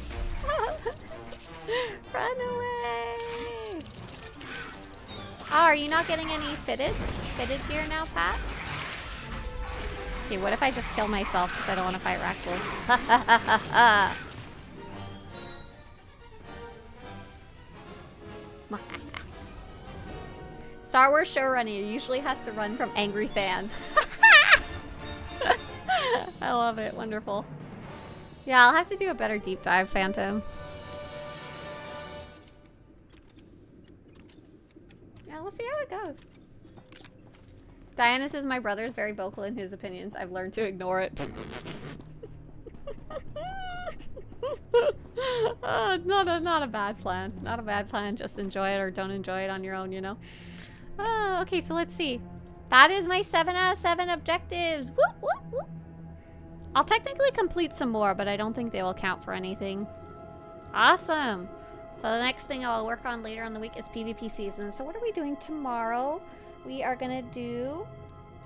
Run away! Oh, are you not getting any fitted gear now, Pat? Okay, what if I just kill myself because I don't want to fight Rakdos? Star Wars showrunner usually has to run from angry fans. I love it. Wonderful. Yeah, I'll have to do a better deep dive, Phantom. Yeah, we'll see how it goes. Diana says my brother is very vocal in his opinions. I've learned to ignore it. Not a bad plan. Not a bad plan. Just enjoy it or don't enjoy it on your own, you know? Oh, okay, so let's see. That is my 7 out of 7 objectives. Whoop, whoop, whoop. I'll technically complete some more, but I don't think they will count for anything. Awesome. So the next thing I'll work on later in the week is PvP season. So what are we doing tomorrow? We are gonna do...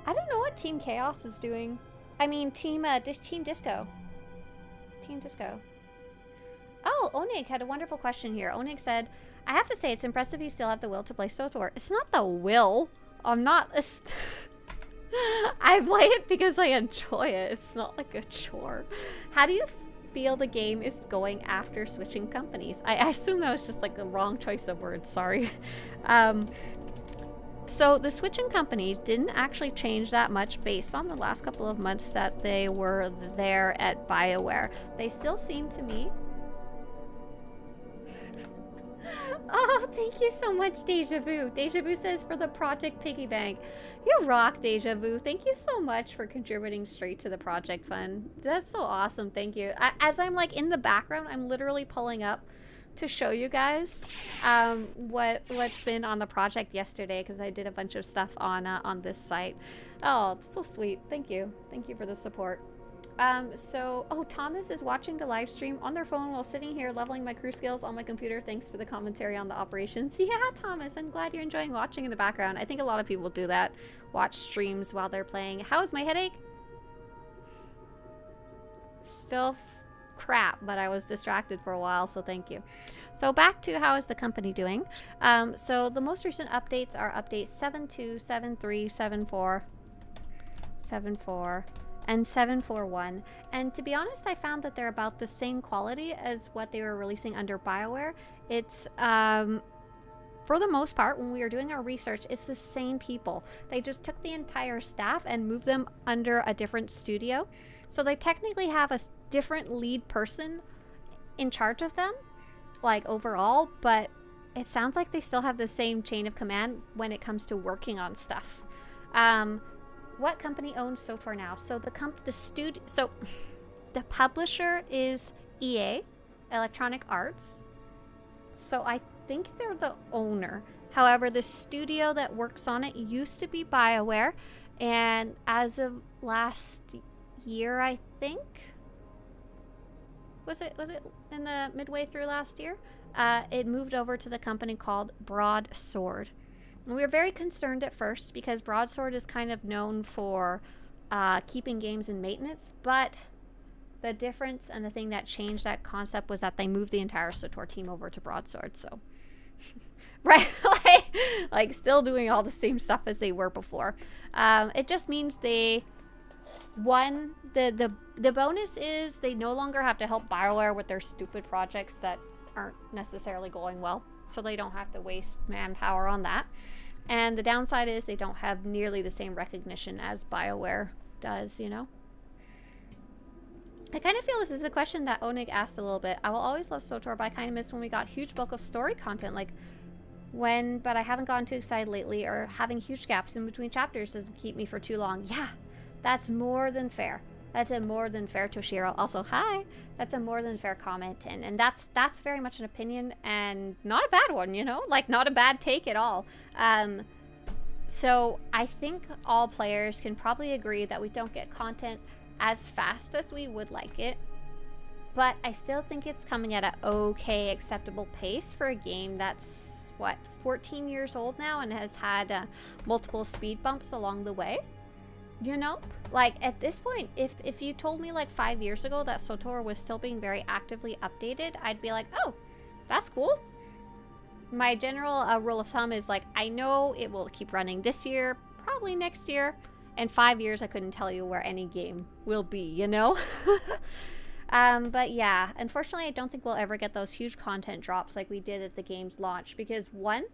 I don't know what Team Chaos is doing. I mean, Team Disco. Team Disco. Oh, Onig had a wonderful question here. Onig said, I have to say, it's impressive you still have the will to play SWTOR. It's not the will. I'm not... I play it because I enjoy it. It's not like a chore. How do you feel the game is going after switching companies? I assume that was just like the wrong choice of words. Sorry. So the switching companies didn't actually change that much based on the last couple of months that they were there at BioWare. They still seem to me... Oh, thank you so much, Deja Vu. Deja Vu says for the Project Piggy Bank. You rock, Deja Vu. Thank you so much for contributing straight to the project fund. That's so awesome. Thank you. As I'm like in the background, I'm literally pulling up to show you guys what's been on the project yesterday, because I did a bunch of stuff on this site. Oh, it's so sweet. Thank you. Thank you for the support. Oh, Thomas is watching the live stream on their phone while sitting here leveling my crew skills on my computer. Thanks for the commentary on the operations. Yeah, Thomas, I'm glad you're enjoying watching in the background. I think a lot of people do that. Watch streams while they're playing. How is my headache? Still crap, but I was distracted for a while, so thank you. So back to how is the company doing. So the most recent updates are updates 7.2, 7.3, 7.4, 7.4, and 7.4.1. And to be honest, I found that they're about the same quality as what they were releasing under BioWare. It's, for the most part, when we were doing our research, it's the same people. They just took the entire staff and moved them under a different studio. So they technically have a different lead person in charge of them, like overall, but it sounds like they still have the same chain of command when it comes to working on stuff. What company owns SWTOR now? So the publisher is EA, Electronic Arts. So I think they're the owner. However, the studio that works on it used to be BioWare, and as of last year, I think, Was it in the midway through last year? It moved over to the company called Broadsword. And we were very concerned at first because Broadsword is kind of known for keeping games in maintenance, but the difference and the thing that changed that concept was that they moved the entire SWTOR team over to Broadsword. So, right, like still doing all the same stuff as they were before. It just means the bonus is they no longer have to help BioWare with their stupid projects that aren't necessarily going well, so they don't have to waste manpower on that. And the downside is they don't have nearly the same recognition as BioWare does, you know? I kind of feel this is a question that Onig asked a little bit. I will always love SWTOR, but I kind of miss when we got huge bulk of story content, like but I haven't gotten too excited lately, or having huge gaps in between chapters doesn't keep me for too long. Yeah, that's more than fair. That's a more than fair, Toshiro. Also, hi. That's a more than fair comment, and that's very much an opinion, and not a bad one, you know? Like, not a bad take at all. So I think all players can probably agree that we don't get content as fast as we would like it, but I still think it's coming at an okay, acceptable pace for a game that's, what, 14 years old now and has had multiple speed bumps along the way. You know, like at this point, if you told me like 5 years ago that SWTOR was still being very actively updated, I'd be like, oh, that's cool. My general rule of thumb is like, I know it will keep running this year, probably next year. In 5 years, I couldn't tell you where any game will be, you know? But yeah, unfortunately, I don't think we'll ever get those huge content drops like we did at the game's launch, because one,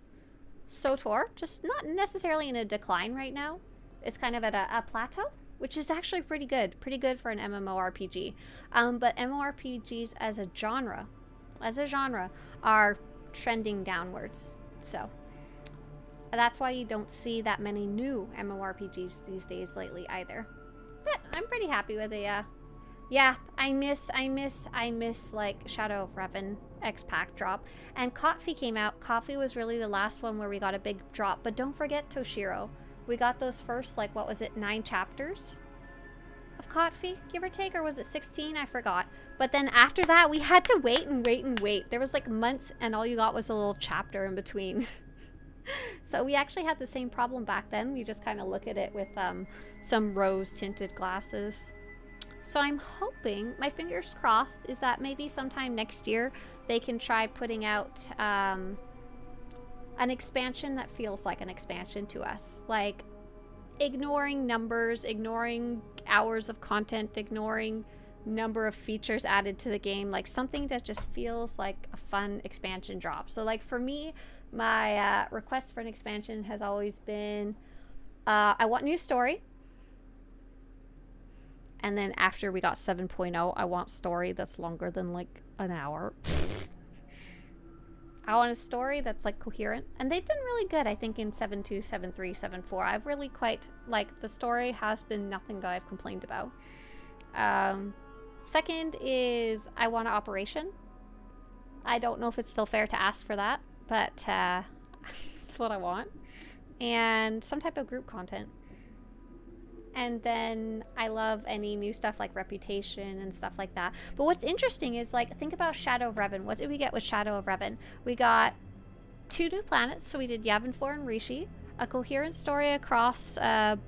SWTOR, just not necessarily in a decline right now. It's kind of at a plateau, which is actually pretty good for an MMORPG. But MMORPGs as a genre are trending downwards. So that's why you don't see that many new MMORPGs these days lately either. But I'm pretty happy with it. Yeah, I miss like Shadow of Revan X-Pack drop. And Coffee came out. Coffee was really the last one where we got a big drop. But don't forget Toshiro. We got those first, like, what was it, 9 chapters of Coffee, give or take, or was it 16? I forgot. But then after that, we had to wait and wait and wait. There was like months, and all you got was a little chapter in between. So we actually had the same problem back then. We just kind of look at it with some rose-tinted glasses. So I'm hoping, my fingers crossed, is that maybe sometime next year they can try putting out an expansion that feels like an expansion to us. Like, ignoring numbers, ignoring hours of content, ignoring number of features added to the game. Like, something that just feels like a fun expansion drop. So, like, for me, my request for an expansion has always been, I want new story. And then after we got 7.0, I want story that's longer than, like, an hour. I want a story that's like coherent, and they've done really good, I think, in 7.2, 7.3, 7.4. I've really quite, like, the story has been nothing that I've complained about. Second is I want an operation. I don't know if it's still fair to ask for that, but it's what I want. And some type of group content. And then I love any new stuff like Reputation and stuff like that. But what's interesting is, like, think about Shadow of Revan. What did we get with Shadow of Revan? We got 2 new planets. So we did Yavin 4 and Rishi. A coherent story across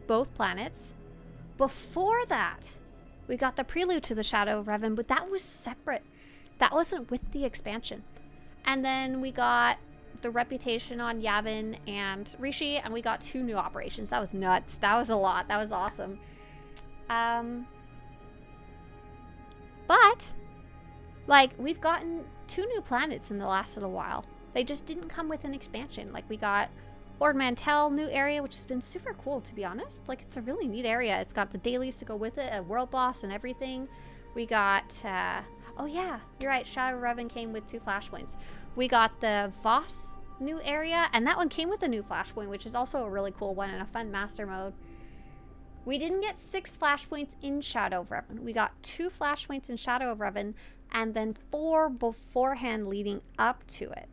both planets. Before that, we got the prelude to the Shadow of Revan, but that was separate. That wasn't with the expansion. And then we got the Reputation on Yavin and Rishi, and we got 2 new operations. That was nuts. That was a lot. That was awesome. But, like, we've gotten 2 new planets in the last little while. They just didn't come with an expansion. Like, we got Ord Mantell, new area, which has been super cool, to be honest. Like, it's a really neat area. It's got the dailies to go with it, a world boss and everything. We got, oh yeah, you're right, Shadow of Revan came with 2 flashpoints. We got the Voss new area, and that one came with a new flashpoint, which is also a really cool one and a fun master mode. We didn't get 6 flashpoints in Shadow of Revan. We got 2 flashpoints in Shadow of Revan, and then 4 beforehand leading up to it.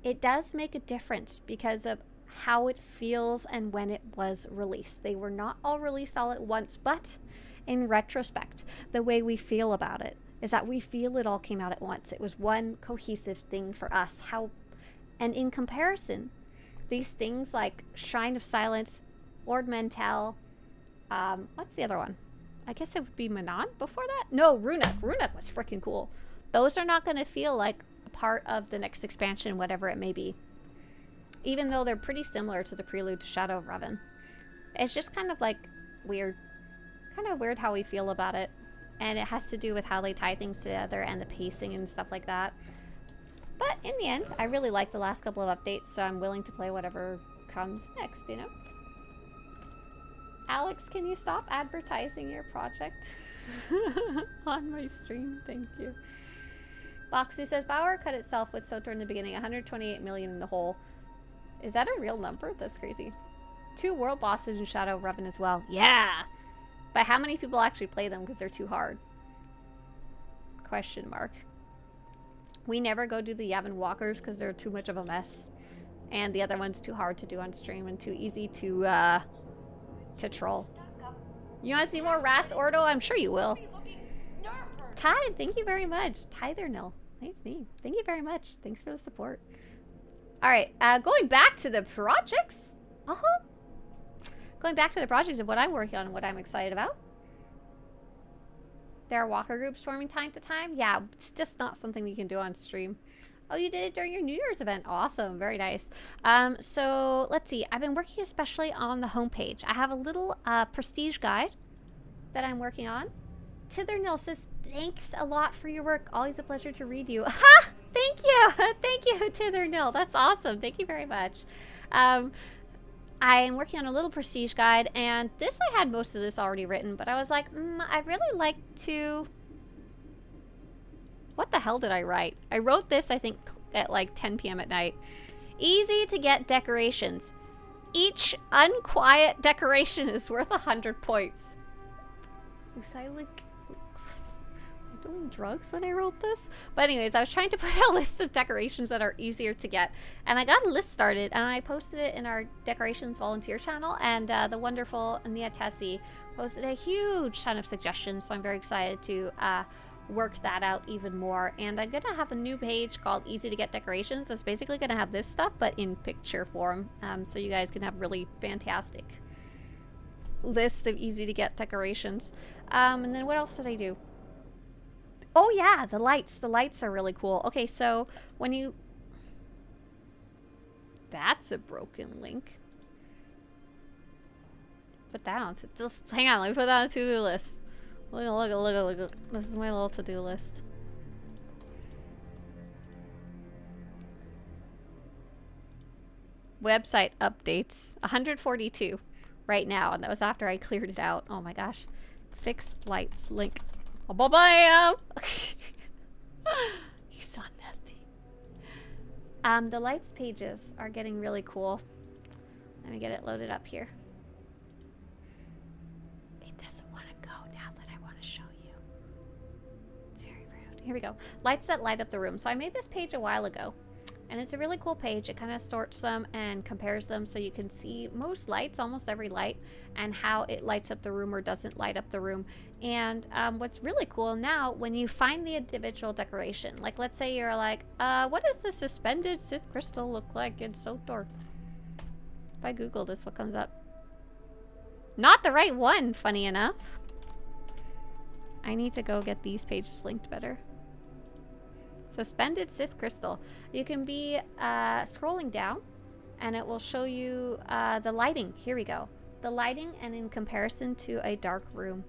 It does make a difference because of how it feels and when it was released. They were not all released all at once, but in retrospect, the way we feel about it is that we feel it all came out at once. It was one cohesive thing for us. And in comparison, these things like Shrine of Silence, Ord Mantell, what's the other one? I guess it would be Manon before that? No, Runuk. Runuk was freaking cool. Those are not going to feel like a part of the next expansion, whatever it may be. Even though they're pretty similar to the prelude to Shadow of Revan. It's just kind of like weird. Kind of weird how we feel about it. And it has to do with how they tie things together and the pacing and stuff like that. But in the end, I really like the last couple of updates, so I'm willing to play whatever comes next, you know? Alex, can you stop advertising your project on my stream? Thank you. Boxy says, Bauer cut itself with SWTOR in the beginning, 128 million in the hole. Is that a real number? That's crazy. 2 world bosses in Shadow of Revan as well. Yeah! But how many people actually play them because they're too hard? Question mark. We never go do the Yavin Walkers because they're too much of a mess. And the other one's too hard to do on stream and too easy to troll. You want to see more Ras Ordo? I'm sure you will. Ty, thank you very much. Tythernil. Nice name. Thank you very much. Thanks for the support. Alright, going back to the projects. Going back to the projects of what I'm working on and what I'm excited about. There are walker groups forming time to time. Yeah, it's just not something we can do on stream. Oh, you did it during your New Year's event. Awesome. Very nice. So let's see. I've been working especially on the homepage. I have a little prestige guide that I'm working on. Tithernil says, thanks a lot for your work. Always a pleasure to read you. Ha! Thank you. Thank you, Tithernil. That's awesome. Thank you very much. I'm working on a little prestige guide, and this I had most of this already written, but I was like, I'd really like to... What the hell did I write? I wrote this, I think, at like 10 p.m. at night. Easy to get decorations. Each unquiet decoration is worth 100 points. Was I like doing drugs when I wrote this? But anyways, I was trying to put a list of decorations that are easier to get, and I got a list started, and I posted it in our decorations volunteer channel, and the wonderful Nia Tessie posted a huge ton of suggestions, so I'm very excited to work that out even more. And I'm gonna have a new page called Easy to Get Decorations that's basically gonna have this stuff but in picture form, so you guys can have really fantastic list of easy to get decorations. And then what else did I do? Oh yeah, the lights. The lights are really cool. Okay, so when you... That's a broken link. Put that on. Just hang on, let me put that on the to-do list. Look. This is my little to-do list. Website updates. 142 right now, and that was after I cleared it out. Oh my gosh. Fix lights link. Oh, bye-bye! You saw nothing. The lights pages are getting really cool. Let me get it loaded up here. It doesn't want to go now that I want to show you. It's very rude. Here we go. Lights that light up the room. So I made this page a while ago. And it's a really cool page. It kind of sorts them and compares them so you can see most lights, almost every light, and how it lights up the room or doesn't light up the room. And what's really cool now, when you find the individual decoration, like let's say you're like, what does the suspended Sith crystal look like in SWTOR? If I Google this, what comes up? Not the right one, funny enough. I need to go get these pages linked better. Suspended Sith crystal. You can be scrolling down and it will show you the lighting. Here we go. The lighting and in comparison to a dark room.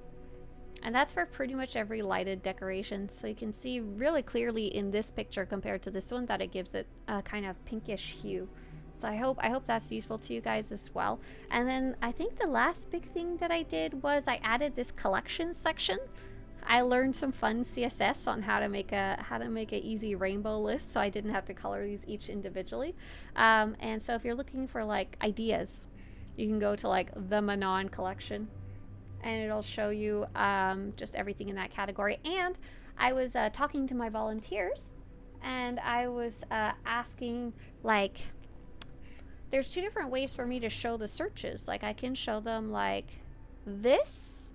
And that's for pretty much every lighted decoration. So you can see really clearly in this picture compared to this one that it gives it a kind of pinkish hue. So I hope that's useful to you guys as well. And then I think the last big thing that I did was I added this collection section. I learned some fun CSS on how to make a easy rainbow list, so I didn't have to color these each individually. And so if you're looking for like ideas, you can go to like the Manon collection, and it'll show you just everything in that category. And I was talking to my volunteers, and I was asking, like, there's 2 different ways for me to show the searches. Like I can show them like this,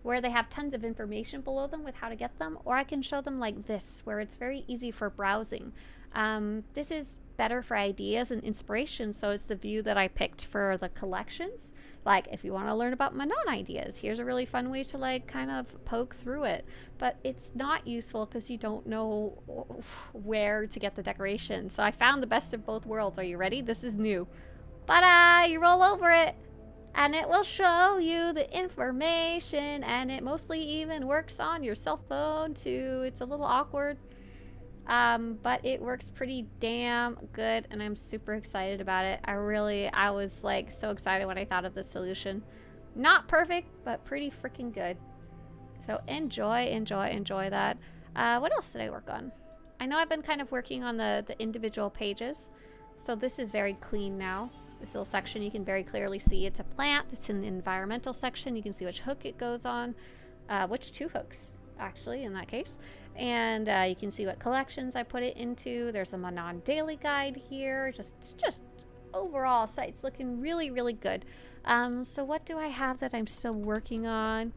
where they have tons of information below them with how to get them, or I can show them like this, where it's very easy for browsing. This is better for ideas and inspiration, so it's the view that I picked for the collections. Like, if you want to learn about Manon ideas, here's a really fun way to like kind of poke through it. But it's not useful because you don't know where to get the decoration. So I found the best of both worlds. Are you ready? This is new. But you roll over it, and it will show you the information, and it mostly even works on your cell phone too. It's a little awkward. But it works pretty damn good, and I'm super excited about it. I was like so excited when I thought of this solution. Not perfect, but pretty freaking good. So enjoy that. What else did I work on? I know I've been kind of working on the individual pages. So this is very clean now. This little section, you can very clearly see it's a plant. It's in the environmental section. You can see which hook it goes on, which 2 hooks, actually, in that case. And you can see what collections I put it into. There's a Manon daily guide here. Just overall, site's looking really, really good. So what do I have that I'm still working on?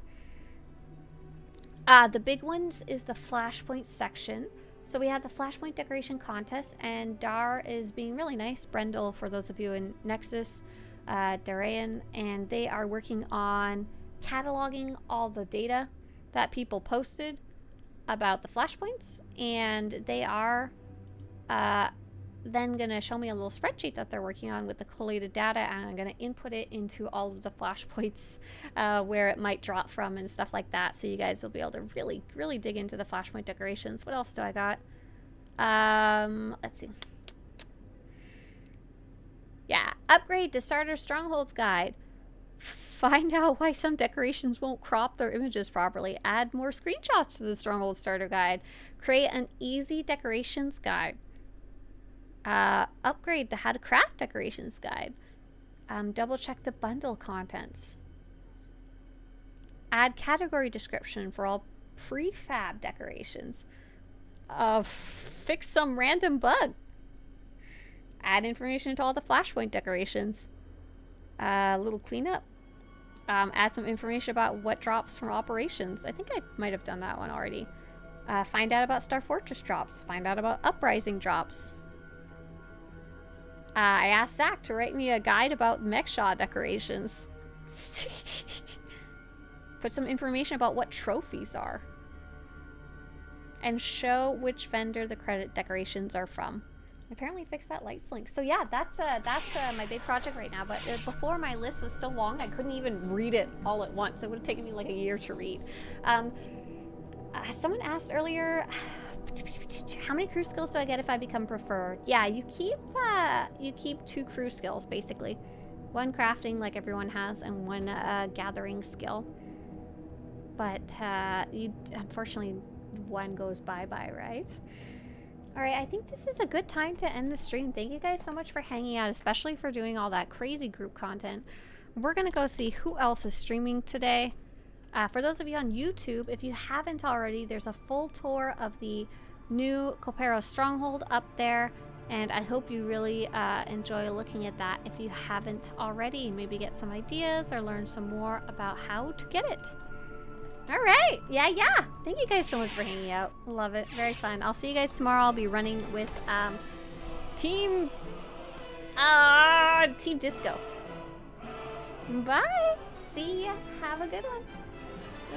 The big ones is the Flashpoint section. So we had the Flashpoint decoration contest, and Dar is being really nice. Brendel, for those of you in Nexus, Darian, and they are working on cataloging all the data that people posted about the flashpoints, and they are then gonna show me a little spreadsheet that they're working on with the collated data, and I'm gonna input it into all of the flashpoints where it might drop from and stuff like that, so you guys will be able to really dig into the flashpoint decorations. What else do I got? Let's see. Yeah, upgrade to starter strongholds guide. Find out why some decorations won't crop their images properly. Add more screenshots to the Stronghold starter guide. Create an easy decorations guide. Upgrade the how to craft decorations guide. Double check the bundle contents. Add category description for all prefab decorations. Fix some random bug. Add information to all the flashpoint decorations. Little cleanup. Add some information about what drops from operations. I think I might have done that one already. Find out about Star Fortress drops. Find out about Uprising drops. I asked Zach to write me a guide about Mechshaw decorations. Put some information about what trophies are. And show which vendor the credit decorations are from. Apparently fix that lights link. So yeah, that's my big project right now. But before, my list was so long I couldn't even read it all at once. It would have taken me like a year to read. Someone asked earlier, how many crew skills do I get if I become preferred? Yeah, you keep 2 crew skills basically. 1 crafting like everyone has, and 1 gathering skill. But unfortunately 1 goes bye-bye, right? Alright, I think this is a good time to end the stream. Thank you guys so much for hanging out, especially for doing all that crazy group content. We're gonna go see who else is streaming today. For those of you on YouTube, if you haven't already, there's a full tour of the new Copero Stronghold up there, and I hope you really enjoy looking at that if you haven't already, and maybe get some ideas or learn some more about how to get it. All right. Yeah. Thank you guys so much for hanging out. Love it. Very fun. I'll see you guys tomorrow. I'll be running with Team Disco. Bye. See ya. Have a good one.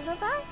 Bye-bye.